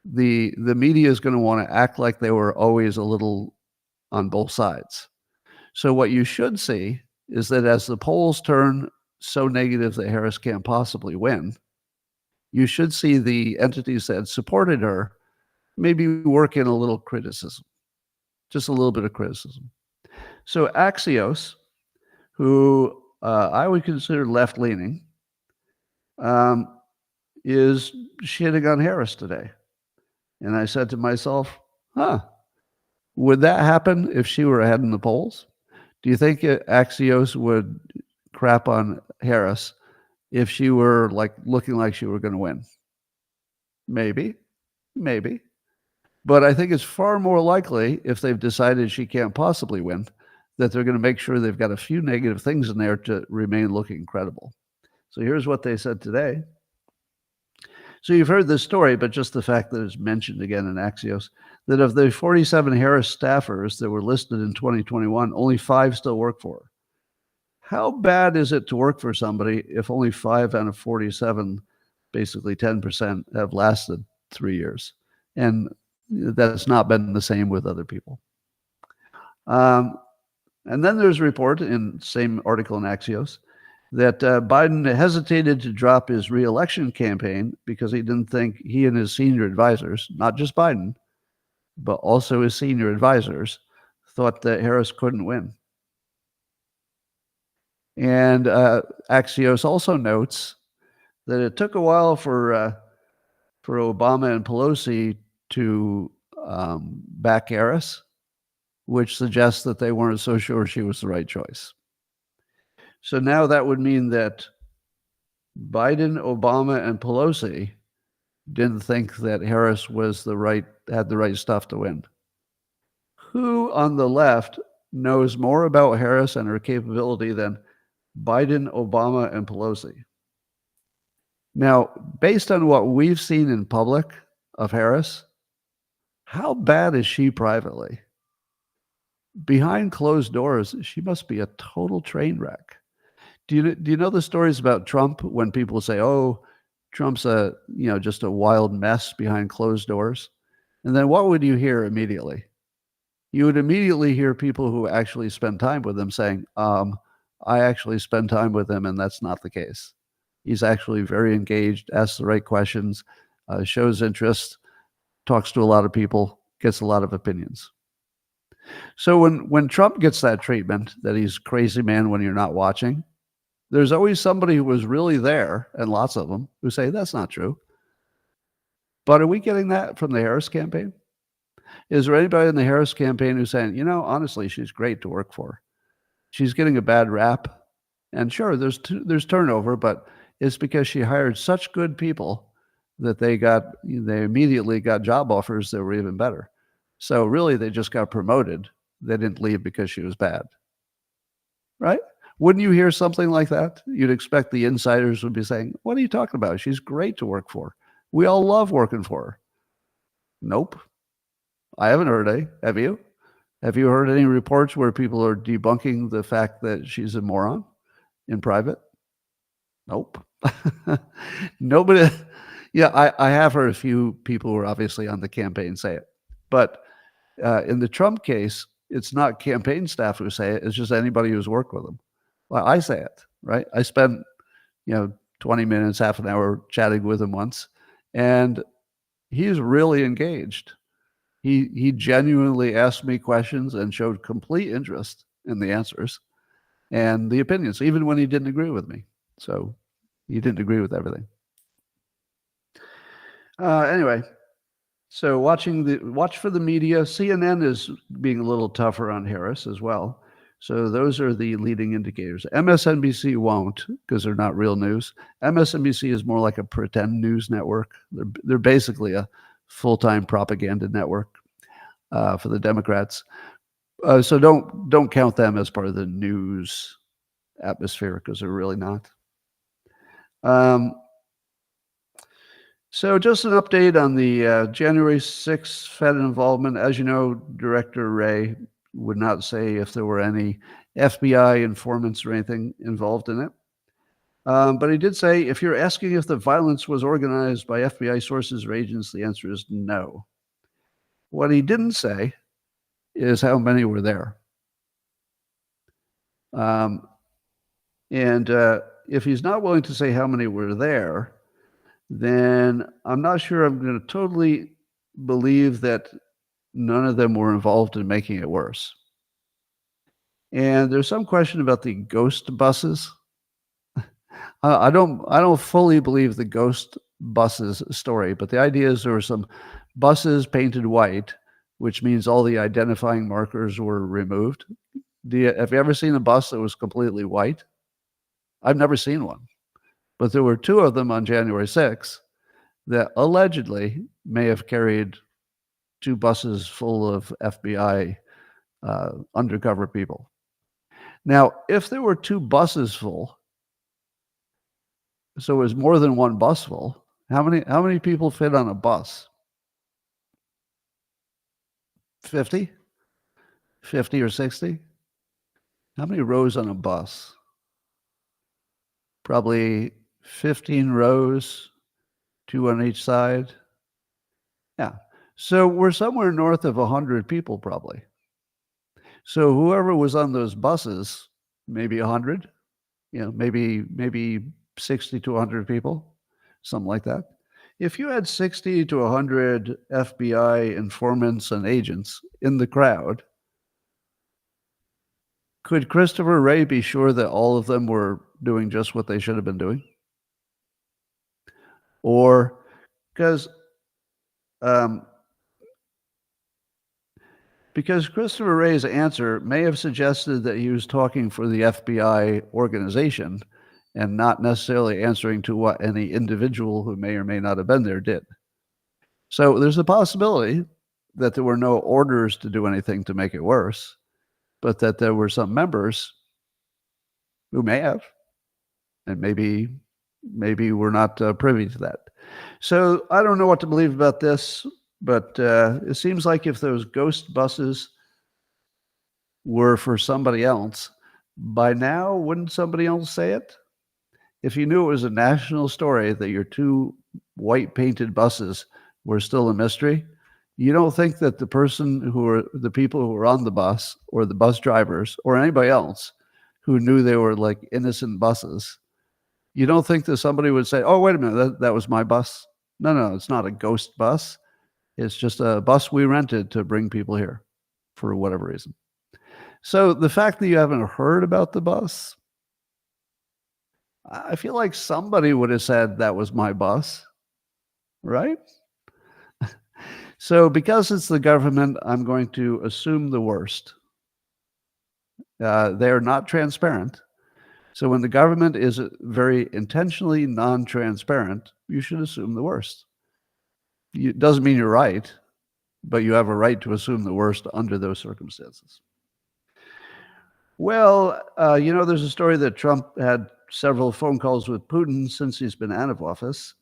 Speaker 1: the media is going to want to act like they were always a little on both sides. So what you should see is that as the polls turn so negative that Harris can't possibly win, you should see the entities that supported her maybe work in a little criticism, just a little bit of criticism. So Axios, who I would consider left-leaning, is shitting on Harris today. And I said to myself, would that happen if she were ahead in the polls? Do you think Axios would crap on Harris if she were like looking like she were going to win. Maybe, maybe. But I think it's far more likely if they've decided she can't possibly win that they're going to make sure they've got a few negative things in there to remain looking credible. So here's what they said today. So you've heard this story, but just the fact that it's mentioned again in Axios, that of the 47 Harris staffers that were listed in 2021, only 5 still work for her. How bad is it to work for somebody if only 5 out of 47, basically 10%, have lasted 3 years? And that's not been the same with other people. And then there's a report in same article in Axios that Biden hesitated to drop his reelection campaign because he didn't think he and his senior advisors, not just Biden, but also his senior advisors, thought that Harris couldn't win. And Axios also notes that it took a while for Obama and Pelosi to back Harris, which suggests that they weren't so sure she was the right choice. So now that would mean that Biden, Obama, and Pelosi didn't think that Harris had the right stuff to win. Who on the left knows more about Harris and her capability than Biden, Obama, and Pelosi? Now, based on what we've seen in public of Harris, how bad is she privately? Behind closed doors, she must be a total train wreck. Do you know the stories about Trump when people say, "Oh, Trump's just a wild mess behind closed doors"? And then what would you hear immediately? You would immediately hear people who actually spend time with him saying, "I actually spend time with him, and that's not the case. He's actually very engaged, asks the right questions, shows interest, talks to a lot of people, gets a lot of opinions." So when Trump gets that treatment that he's crazy man when you're not watching, there's always somebody who was really there, and lots of them, who say that's not true. But are we getting that from the Harris campaign? Is there anybody in the Harris campaign who's saying, honestly, she's great to work for? She's getting a bad rap. And sure, there's turnover, but it's because she hired such good people that they immediately got job offers that were even better. So really, they just got promoted. They didn't leave because she was bad. Right? Wouldn't you hear something like that? You'd expect the insiders would be saying, "What are you talking about? She's great to work for. We all love working for her." Nope. I haven't heard any. Have you? Have you heard any reports where people are debunking the fact that she's a moron in private? Nope. Nobody. Yeah, I have heard a few people who are obviously on the campaign say it. But in the Trump case, it's not campaign staff who say it. It's just anybody who's worked with him. Well, I say it, right? I spent, 20 minutes, half an hour chatting with him once, and he's really engaged. He genuinely asked me questions and showed complete interest in the answers and the opinions, even when he didn't agree with me. So he didn't agree with everything. Anyway, so watch for the media. CNN is being a little tougher on Harris as well. So those are the leading indicators. MSNBC won't, because they're not real news. MSNBC is more like a pretend news network. They're basically a full-time propaganda network for the Democrats. So don't count them as part of the news atmosphere, because they're really not. So just an update on the January 6th Fed involvement. As you know, Director Wray would not say if there were any FBI informants or anything involved in it. But he did say, if you're asking if the violence was organized by FBI sources or agents, the answer is no. What he didn't say is how many were there. And if he's not willing to say how many were there, then I'm not sure I'm going to totally believe that none of them were involved in making it worse. And there's some question about the ghost buses. I don't fully believe the ghost buses story, but the idea is there were some buses painted white, which means all the identifying markers were removed. Have you ever seen a bus that was completely white? I've never seen one. But there were 2 of them on January 6th that allegedly may have carried 2 buses full of FBI undercover people. Now, if there were 2 buses full, so it was more than 1 bus full, how many people fit on a bus? 50? 50 or 60? How many rows on a bus? Probably 15 rows, 2 on each side. Yeah. So we're somewhere north of 100 people probably. So whoever was on those buses, maybe 100, maybe 60 to 100 people, something like that. If you had 60 to 100 FBI informants and agents in the crowd, could Christopher Wray be sure that all of them were doing just what they should have been doing? Or because Christopher Wray's answer may have suggested that he was talking for the FBI organization and not necessarily answering to what any individual who may or may not have been there did. So there's a possibility that there were no orders to do anything to make it worse, but that there were some members who may have, and maybe we're not privy to that. So I don't know what to believe about this, but it seems like if those ghost buses were for somebody else, by now, wouldn't somebody else say it? If you knew it was a national story that your 2 white painted buses were still a mystery, you don't think that the people who were on the bus or the bus drivers or anybody else who knew they were like innocent buses, you don't think that somebody would say, oh, wait a minute, that was my bus? No, it's not a ghost bus. It's just a bus we rented to bring people here for whatever reason. So the fact that you haven't heard about the bus, I feel like somebody would have said that was my bus, right? So because it's the government, I'm going to assume the worst. They're not transparent. So when the government is very intentionally non-transparent, you should assume the worst. It doesn't mean you're right, but you have a right to assume the worst under those circumstances. Well, there's a story that Trump had several phone calls with Putin since he's been out of office,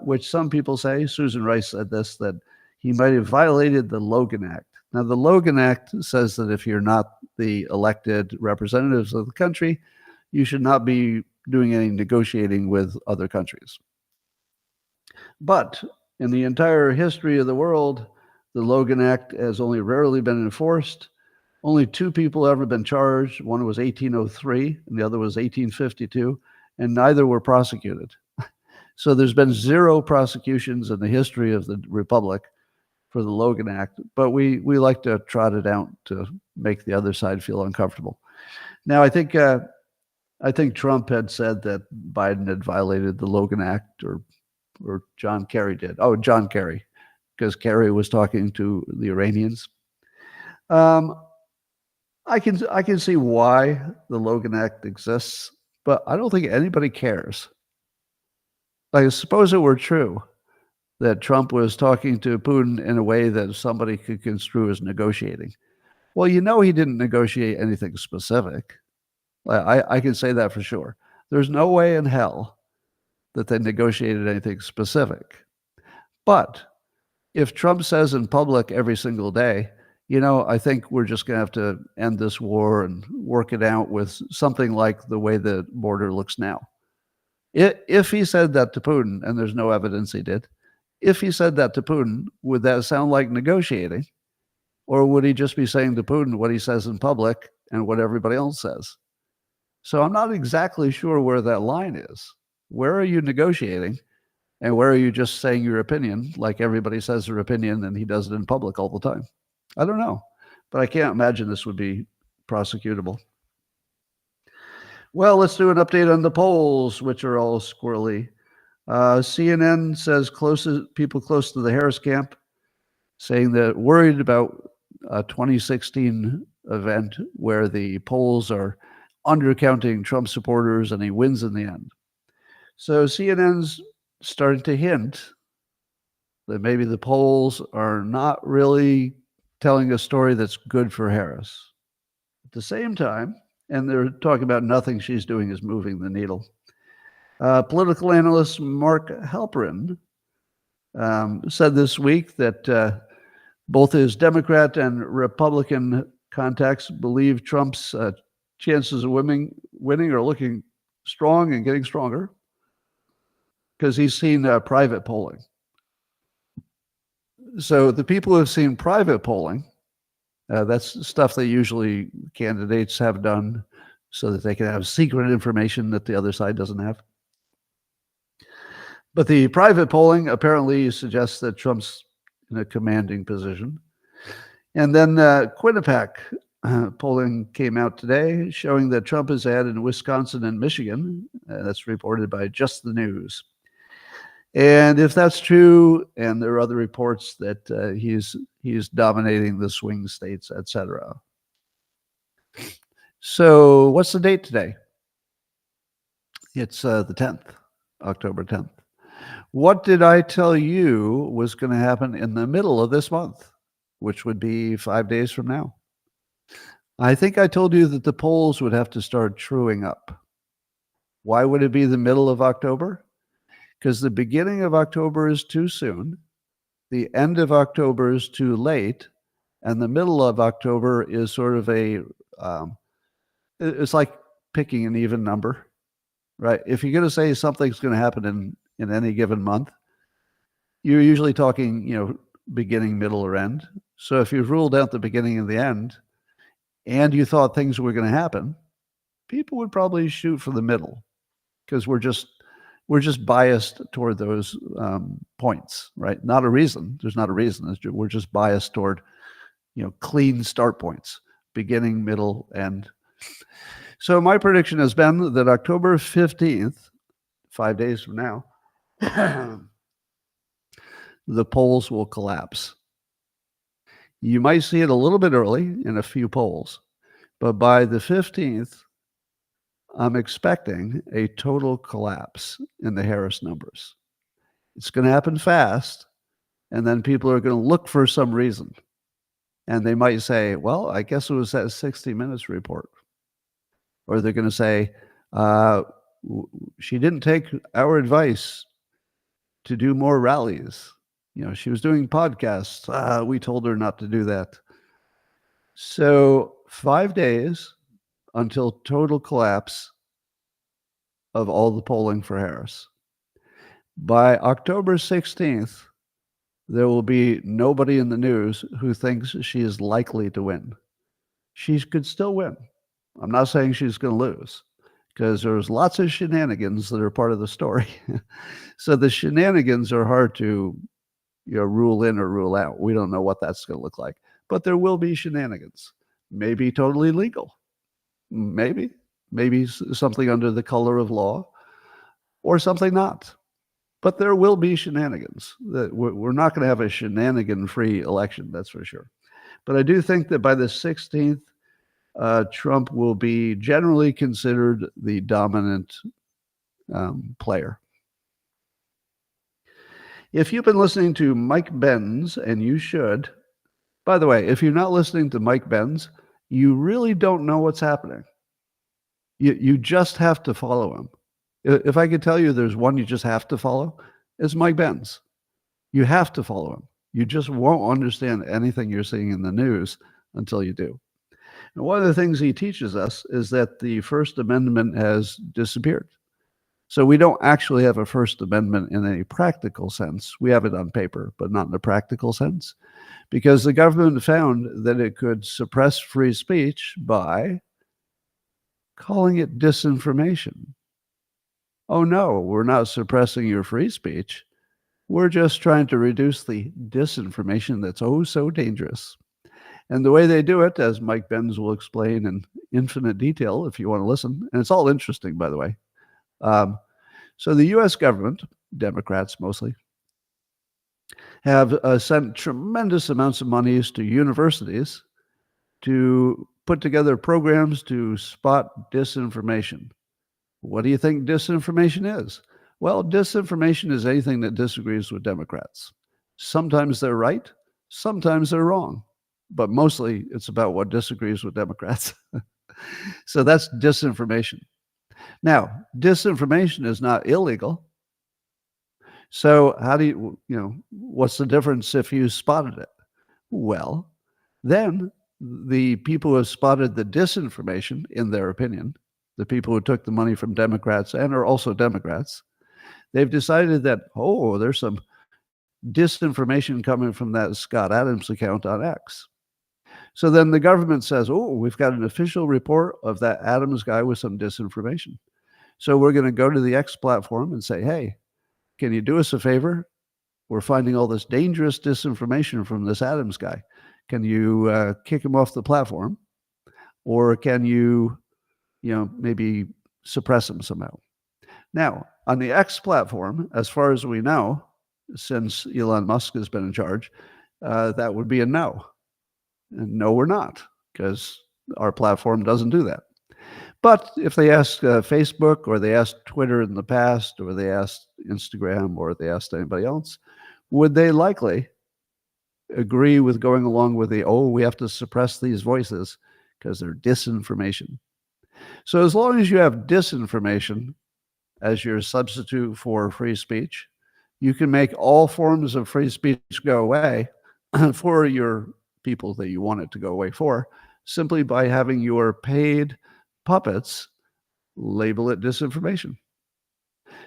Speaker 1: which some people say, Susan Rice said this, that he might have violated the Logan Act. Now, the Logan Act says that if you're not the elected representatives of the country, you should not be doing any negotiating with other countries. But in the entire history of the world, the Logan Act has only rarely been enforced. Only 2 people have ever been charged. One was 1803 and the other was 1852, and neither were prosecuted. So there's been 0 prosecutions in the history of the Republic for the Logan Act, but we like to trot it out to make the other side feel uncomfortable. Now, I think Trump had said that Biden had violated the Logan Act, or John Kerry did. Oh, John Kerry, because Kerry was talking to the Iranians. I can see why the Logan Act exists, but I don't think anybody cares. Like, suppose it were true that Trump was talking to Putin in a way that somebody could construe as negotiating. Well, he didn't negotiate anything specific. I can say that for sure. There's no way in hell that they negotiated anything specific. But if Trump says in public every single day, I think we're just going to have to end this war and work it out with something like the way the border looks now. If he said that to Putin, and there's no evidence he did, if he said that to Putin, would that sound like negotiating? Or would he just be saying to Putin what he says in public and what everybody else says? So I'm not exactly sure where that line is. Where are you negotiating? And where are you just saying your opinion, like everybody says their opinion and he does it in public all the time? I don't know, but I can't imagine this would be prosecutable. Well, let's do an update on the polls, which are all squirrely. CNN says people close to the Harris camp saying that worried about a 2016 event where the polls are undercounting Trump supporters and he wins in the end. So CNN's starting to hint that maybe the polls are not really telling a story that's good for Harris. At the same time, and they're talking about nothing she's doing is moving the needle. Political analyst Mark Halperin said this week that both his Democrat and Republican contacts believe Trump's chances of winning are looking strong and getting stronger because he's seen private polling. So the people who have seen private polling, that's stuff that usually candidates have done so that they can have secret information that the other side doesn't have. But the private polling apparently suggests that Trump's in a commanding position. And then Quinnipiac polling came out today showing that Trump is ahead in Wisconsin and Michigan. That's reported by Just the News. And if that's true, and there are other reports that he's dominating the swing states, etc. So what's the date today? It's the 10th, October 10th. What did I tell you was going to happen in the middle of this month, which would be 5 days from now? I think I told you that the polls would have to start truing up. Why would it be the middle of October? Because the beginning of October is too soon, the end of October is too late, and the middle of October is sort of it's like picking an even number, right? If you're going to say something's going to happen in any given month, you're usually talking, beginning, middle, or end. So if you've ruled out the beginning and the end, and you thought things were going to happen, people would probably shoot for the middle because we're just biased toward those points, right? Not a reason. There's not a reason. We're just biased toward, clean start points, beginning, middle, end. So my prediction has been that October 15th, 5 days from now, the polls will collapse. You might see it a little bit early in a few polls, but by the 15th, I'm expecting a total collapse in the Harris numbers. It's going to happen fast, and then people are going to look for some reason. And they might say, well, I guess it was that 60 Minutes report. Or they're going to say, she didn't take our advice to do more rallies. She was doing podcasts. We told her not to do that. So 5 days until total collapse of all the polling for Harris. By October 16th, there will be nobody in the news who thinks she is likely to win. She could still win. I'm not saying she's going to lose because there's lots of shenanigans that are part of the story. So the shenanigans are hard to rule in or rule out. We don't know what that's going to look like, but there will be shenanigans. Maybe totally legal. Maybe something under the color of law or something not. But there will be shenanigans. We're not going to have a shenanigan-free election, that's for sure. But I do think that by the 16th, Trump will be generally considered the dominant player. If you've been listening to Mike Benz, and you should, by the way, if you're not listening to Mike Benz, you really don't know what's happening. You just have to follow him. If I could tell you there's one you just have to follow, it's Mike Benz. You have to follow him. You just won't understand anything you're seeing in the news until you do. And one of the things he teaches us is that the First Amendment has disappeared. So we don't actually have a First Amendment in any practical sense. We have it on paper, but not in a practical sense, because the government found that it could suppress free speech by calling it disinformation. Oh no, we're not suppressing your free speech. We're just trying to reduce the disinformation that's oh so dangerous. And the way they do it, as Mike Benz will explain in infinite detail if you want to listen, and it's all interesting, by the way. So the U.S. government, Democrats mostly, have sent tremendous amounts of monies to universities to put together programs to spot disinformation. What do you think disinformation is? Well, disinformation is anything that disagrees with Democrats. Sometimes they're right, sometimes they're wrong, but mostly it's about what disagrees with Democrats. So that's disinformation. Now, disinformation is not illegal. So how do what's the difference if you spotted it? Well, then the people who have spotted the disinformation, in their opinion, the people who took the money from Democrats and are also Democrats, they've decided that, oh, there's some disinformation coming from that Scott Adams account on X. So then the government says, oh, we've got an official report of that Adams guy with some disinformation. So we're going to go to the X platform and say, hey, can you do us a favor? We're finding all this dangerous disinformation from this Adams guy. Can you kick him off the platform? Or can you, maybe suppress him somehow? Now, on the X platform, as far as we know, since Elon Musk has been in charge, that would be a no. And no, we're not, because our platform doesn't do that. But if they ask Facebook, or they asked Twitter in the past, or they asked Instagram, or they asked anybody else, would they likely agree with going along with we have to suppress these voices because they're disinformation? So as long as you have disinformation as your substitute for free speech, you can make all forms of free speech go away for your people that you want it to go away for, simply by having your paid puppets label it disinformation.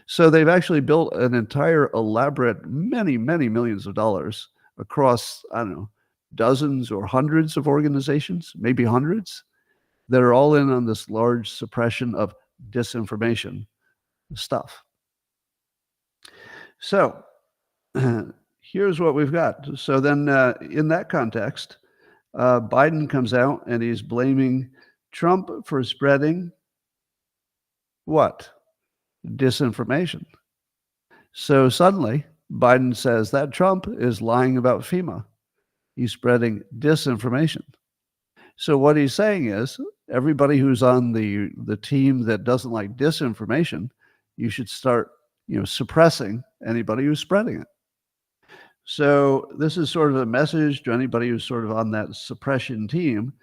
Speaker 1: So they've actually built an entire elaborate, many, many millions of dollars across, I don't know, dozens or hundreds of organizations, maybe hundreds, that are all in on this large suppression of disinformation stuff. So here's what we've got. So then in that context, Biden comes out and he's blaming Trump for spreading what? Disinformation. So suddenly, Biden says that Trump is lying about FEMA. He's spreading disinformation. So what he's saying is, everybody who's on the team that doesn't like disinformation, you should start, suppressing anybody who's spreading it. So this is sort of a message to anybody who's sort of on that suppression team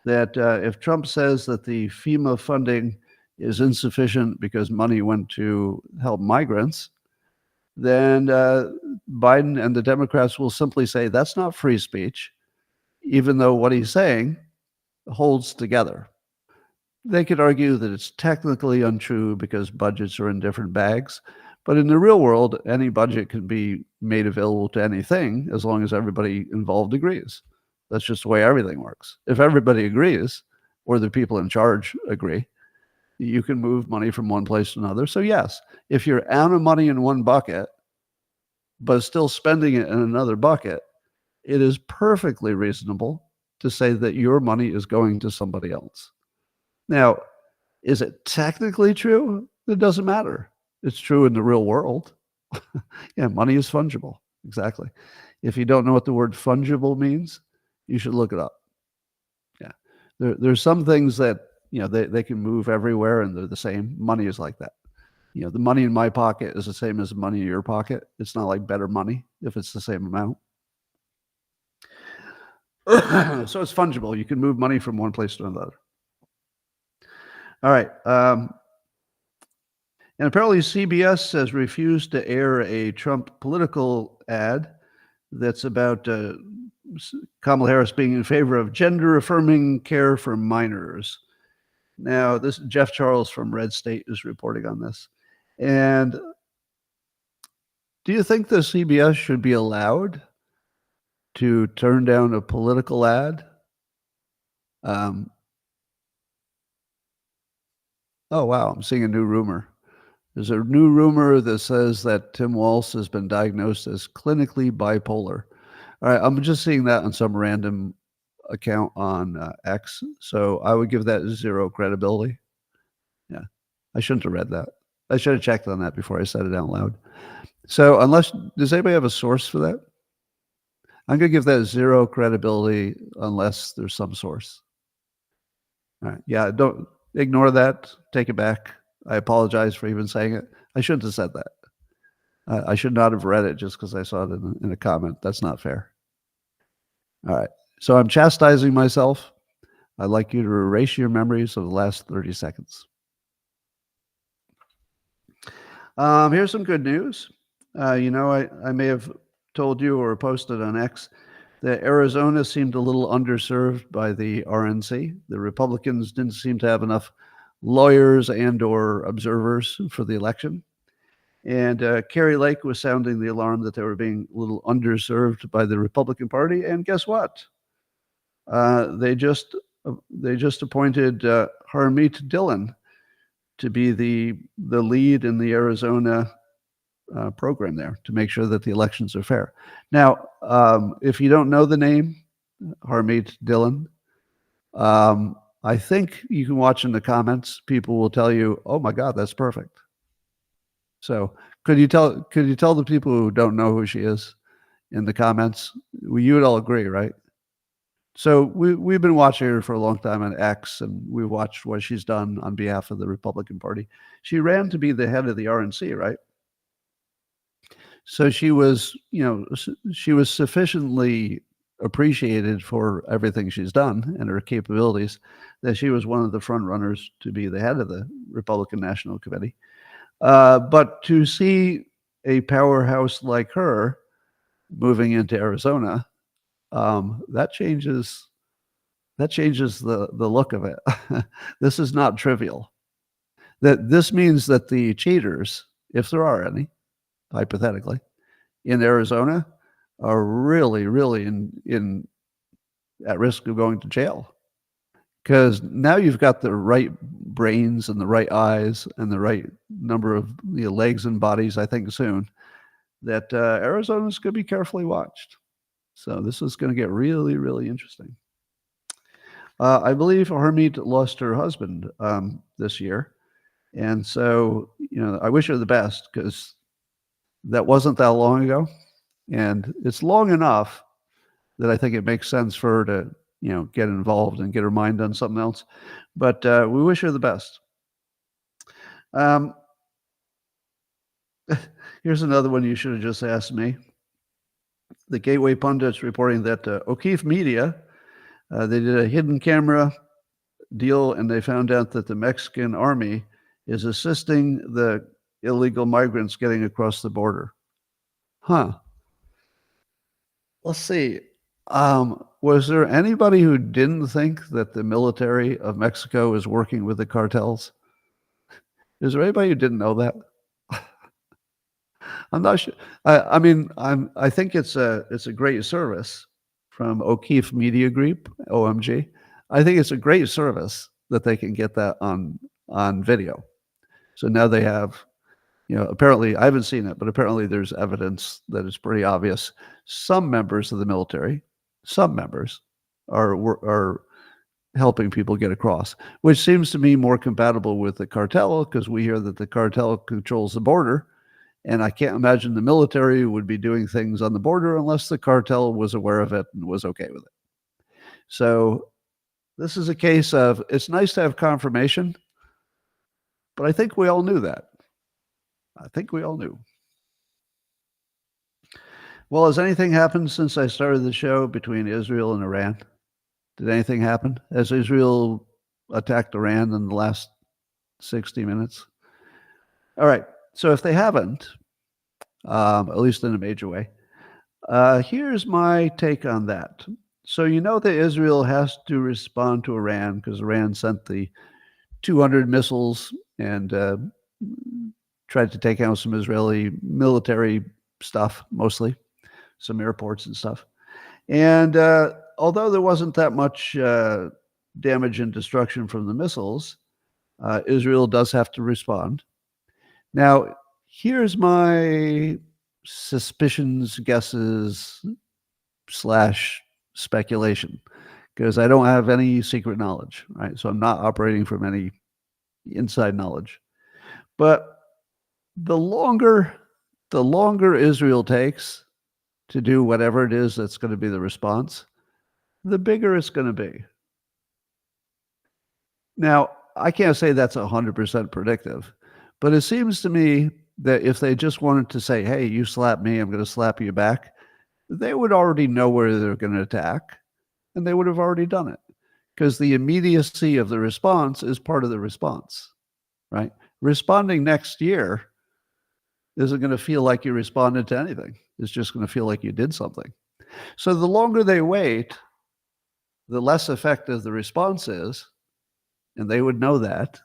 Speaker 1: that if Trump says that the FEMA funding is insufficient because money went to help migrants, then Biden and the Democrats will simply say that's not free speech, even though what he's saying holds together. They could argue that it's technically untrue because budgets are in different bags, but in the real world, any budget can be made available to anything as long as everybody involved agrees. That's just the way everything works. If everybody agrees, or the people in charge agree, you can move money from one place to another. So yes, if you're out of money in one bucket, but still spending it in another bucket, it is perfectly reasonable to say that your money is going to somebody else. Now, is it technically true? It doesn't matter. It's true in the real world. Yeah, money is fungible. Exactly. If you don't know what the word fungible means, you should look it up. Yeah. There's some things that, they can move everywhere and they're the same. Money is like that. The money in my pocket is the same as the money in your pocket. It's not like better money if it's the same amount. So it's fungible. You can move money from one place to another. All right. And apparently CBS has refused to air a Trump political ad that's about Kamala Harris being in favor of gender-affirming care for minors. Now, this Jeff Charles from Red State is reporting on this. And do you think the CBS should be allowed to turn down a political ad? Oh, wow, I'm seeing a new rumor. There's a new rumor that says that Tim Walz has been diagnosed as clinically bipolar. All right, I'm just seeing that on some random account on X, so I would give that 0 credibility. Yeah, I shouldn't have read that. I should have checked on that before I said it out loud. So does anybody have a source for that? I'm going to give that 0 credibility unless there's some source. All right. Yeah, don't ignore that. Take it back. I apologize for even saying it. I shouldn't have said that. I should not have read it just because I saw it in a comment. That's not fair. All right. So I'm chastising myself. I'd like you to erase your memories of the last 30 seconds. Here's some good news. I may have told you or posted on X that Arizona seemed a little underserved by the RNC. The Republicans didn't seem to have enough lawyers and or observers for the election. And Kari Lake was sounding the alarm that they were being a little underserved by the Republican Party. And guess what? They just appointed Harmeet Dillon to be the lead in the Arizona program there to make sure that the elections are fair. Now, if you don't know the name, Harmeet Dillon, I think you can watch in the comments. People will tell you, "Oh my God, that's perfect." So, could you tell the people who don't know who she is in the comments? You would all agree, right? So we've been watching her for a long time on X, and we watched what she's done on behalf of the Republican Party. She ran to be the head of the RNC, right? So she was sufficiently appreciated for everything she's done and her capabilities that she was one of the front runners to be the head of the Republican National Committee. But to see a powerhouse like her moving into Arizona, that changes the look of it. This is not trivial. This means that the cheaters, if there are any, hypothetically, in Arizona, are really, really at risk of going to jail. Because now you've got the right brains and the right eyes and the right number of legs and bodies, I think soon, that Arizona's going to be carefully watched. So this is going to get really, really interesting. I believe Harmeet lost her husband this year. And so, I wish her the best because that wasn't that long ago. And it's long enough that I think it makes sense for her to, get involved and get her mind on something else. But we wish her the best. Here's another one you should have just asked me. The Gateway Pundit's reporting that O'Keefe Media, they did a hidden camera deal, and they found out that the Mexican army is assisting the illegal migrants getting across the border. Let's see. Was there anybody who didn't think that the military of Mexico is working with the cartels? Is there anybody who didn't know that? I'm not sure. I think it's a great service from O'Keefe Media Group, OMG. I think it's a great service that they can get that on video. So now they have, apparently, I haven't seen it, but apparently there's evidence that it's pretty obvious. Some members of the military, are helping people get across, which seems to me more compatible with the cartel, because we hear that the cartel controls the border. And I can't imagine the military would be doing things on the border unless the cartel was aware of it and was okay with it. So this is a case of, it's nice to have confirmation, but I think we all knew that. Well, has anything happened since I started the show between Israel and Iran? Did anything happen? Has Israel attacked Iran in the last 60 minutes? All right. So if they haven't, at least in a major way, here's my take on that. So that Israel has to respond to Iran because Iran sent the 200 missiles and tried to take out some Israeli military stuff, mostly some airports and stuff. And although there wasn't that much damage and destruction from the missiles, Israel does have to respond. Now, here's my suspicions, guesses, / speculation, because I don't have any secret knowledge, right? So I'm not operating from any inside knowledge. But the longer Israel takes to do whatever it is that's going to be the response, the bigger it's going to be. Now, I can't say that's 100% predictive, but it seems to me that if they just wanted to say, hey, you slap me, I'm going to slap you back, they would already know where they're going to attack, and they would have already done it, because the immediacy of the response is part of the response, right? Responding next year isn't going to feel like you responded to anything. It's just going to feel like you did something. So the longer they wait, the less effective the response is, and they would know that,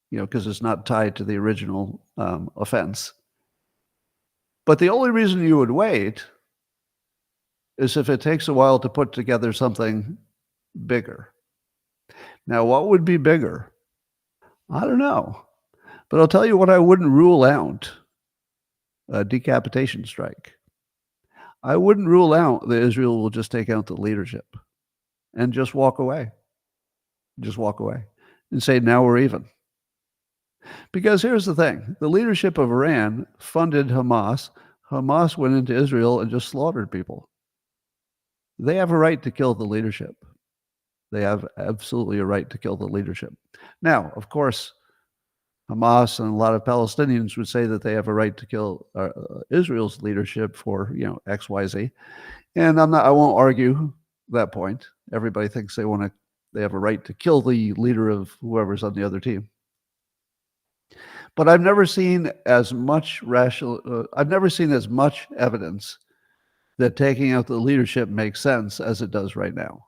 Speaker 1: because it's not tied to the original offense. But the only reason you would wait is if it takes a while to put together something bigger. Now, what would be bigger? I don't know. But I'll tell you what I wouldn't rule out: a decapitation strike. I wouldn't rule out that Israel will just take out the leadership and just walk away. Just walk away and say, now we're even. Because here's the thing. The leadership of Iran funded Hamas. Hamas went into Israel and just slaughtered people. They have a right to kill the leadership. They have absolutely a right to kill the leadership. Now, of course, Hamas and a lot of Palestinians would say that they have a right to kill Israel's leadership for, X, Y, Z. And I won't argue that point. Everybody thinks they have a right to kill the leader of whoever's on the other team. But I've never seen as much evidence that taking out the leadership makes sense as it does right now.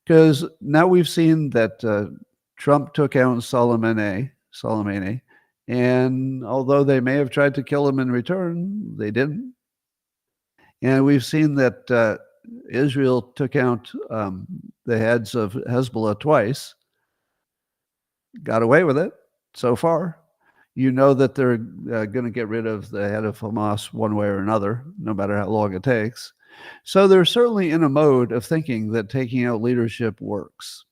Speaker 1: Because now we've seen that Trump took out Soleimani, and although they may have tried to kill him in return, they didn't. And we've seen that Israel took out the heads of Hezbollah twice, got away with it so far. You know that they're going to get rid of the head of Hamas one way or another, no matter how long it takes. So they're certainly in a mode of thinking that taking out leadership works,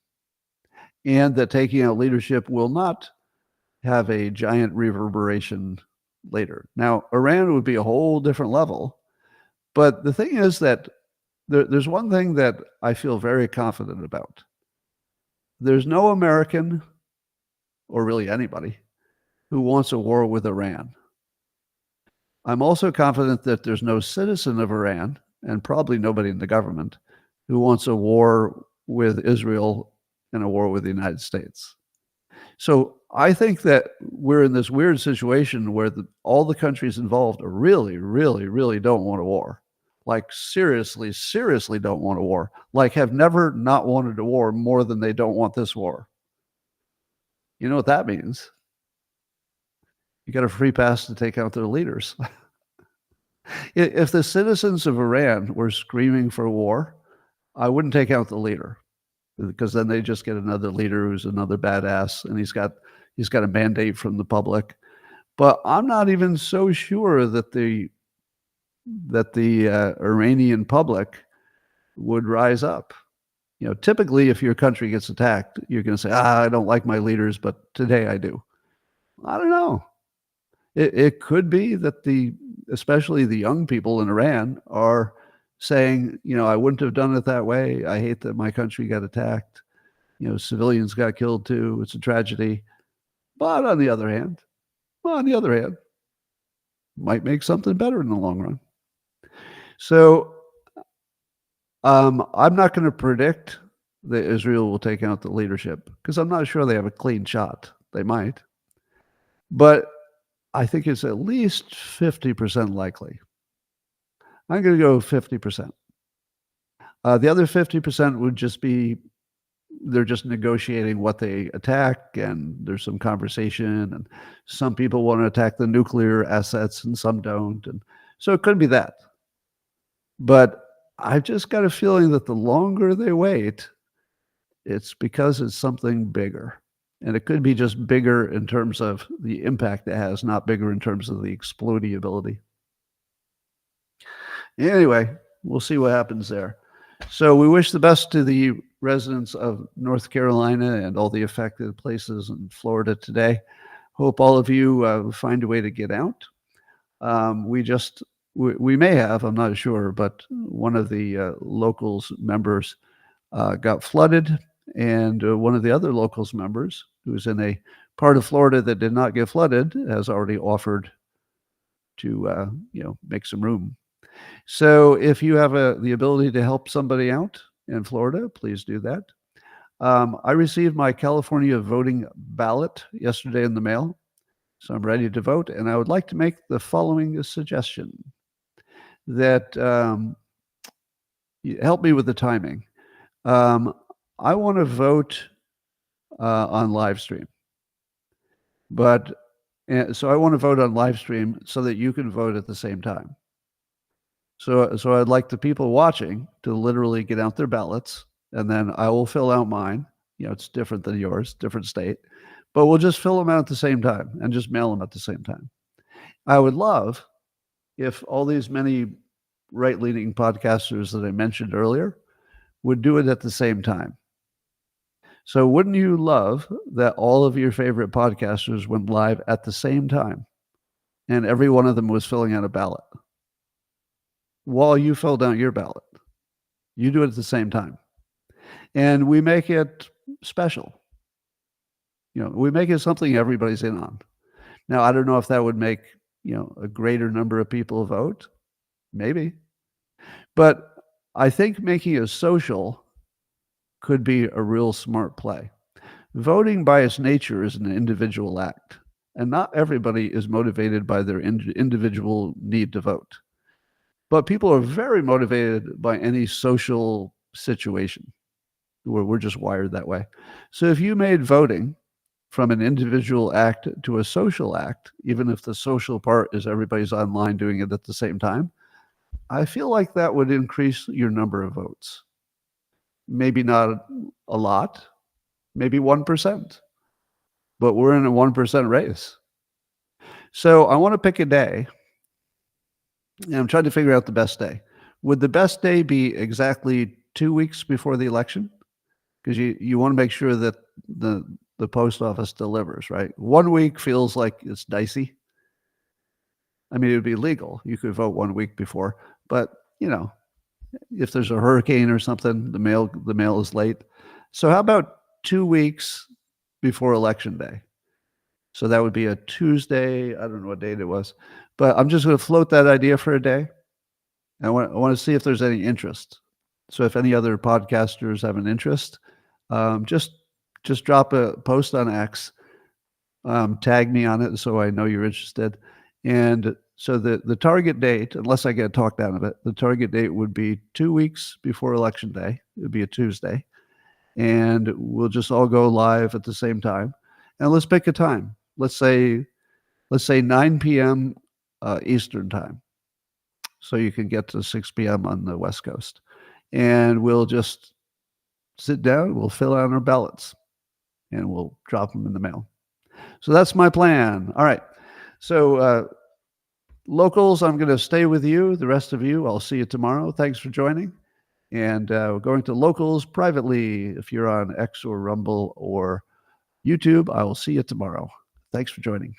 Speaker 1: and that taking out leadership will not have a giant reverberation later. Now, Iran would be a whole different level. But the thing is that there's one thing that I feel very confident about. There's no American, or really anybody, who wants a war with Iran. I'm also confident that there's no citizen of Iran, and probably nobody in the government, who wants a war with Israel and a war with the United States. So I think that we're in this weird situation where all the countries involved really, really, really don't want a war. Like seriously, seriously don't want a war. Like have never not wanted a war more than they don't want this war. You know what that means? You got a free pass to take out their leaders. If the citizens of Iran were screaming for war, I wouldn't take out the leader, because then they just get another leader who's another badass, and he's got a mandate from the public. But I'm not even so sure that the Iranian public would rise up. Typically, if your country gets attacked, you're going to say, I don't like my leaders, but today I do. I don't know. It could be that especially the young people in Iran are saying, I wouldn't have done it that way. I hate that my country got attacked. Civilians got killed too. It's a tragedy. But on the other hand, might make something better in the long run. So I'm not going to predict that Israel will take out the leadership, because I'm not sure they have a clean shot. They might. But I think it's at least 50% likely. I'm going to go 50%. The other 50% would just be they're just negotiating what they attack, and there's some conversation, and some people want to attack the nuclear assets and some don't. And so it could be that. But I've just got a feeling that the longer they wait, it's because it's something bigger. And it could be just bigger in terms of the impact it has, not bigger in terms of the exploding ability. Anyway, we'll see what happens there. So we wish the best to the residents of North Carolina and all the affected places in Florida today. Hope all of you find a way to get out. We may have, I'm not sure, but one of the locals members got flooded, and one of the other locals members, who's in a part of Florida that did not get flooded, has already offered to make some room. So if you have the ability to help somebody out in Florida, please do that. I received my California voting ballot yesterday in the mail, so I'm ready to vote, and I would like to make the following suggestion that help me with the timing. I want to vote on live stream, so I want to vote on live stream so that you can vote at the same time. So I'd like the people watching to literally get out their ballots, and then I will fill out mine. It's different than yours, different state, but we'll just fill them out at the same time and just mail them at the same time. I would love if all these many right-leaning podcasters that I mentioned earlier would do it at the same time. So wouldn't you love that all of your favorite podcasters went live at the same time and every one of them was filling out a ballot? While you filled out your ballot, you do it at the same time. And we make it special. We make it something everybody's in on. Now, I don't know if that would make, a greater number of people vote. Maybe. But I think making it social could be a real smart play. Voting by its nature is an individual act, and not everybody is motivated by their individual need to vote. But people are very motivated by any social situation where we're just wired that way. So if you made voting from an individual act to a social act, even if the social part is everybody's online doing it at the same time, I feel like that would increase your number of votes. Maybe not a lot, maybe 1%, but we're in a 1% race. So I want to pick a day, and I'm trying to figure out the best day. Would the best day be exactly 2 weeks before the election? Because you want to make sure that the post office delivers, right? 1 week feels like it's dicey. I mean, it would be legal. You could vote 1 week before, but if there's a hurricane or something, the mail is late. So how about 2 weeks before election day? So that would be a Tuesday. I don't know what date it was, but I'm just going to float that idea for a day. I want to see if there's any interest. So if any other podcasters have an interest, just drop a post on X, tag me on it so I know you're interested. And so the target date, unless I get talked out of it, the target date would be 2 weeks before election day. It would be a Tuesday. And we'll just all go live at the same time. And let's pick a time. Let's say 9 p.m. Eastern time. So you can get to 6 p.m. on the West Coast. And we'll just sit down, we'll fill out our ballots, and we'll drop them in the mail. So that's my plan. All right. So locals, I'm going to stay with you. The rest of you, I'll see you tomorrow. Thanks for joining. And we're going to locals privately. If you're on X or Rumble or YouTube, I will see you tomorrow. Thanks for joining.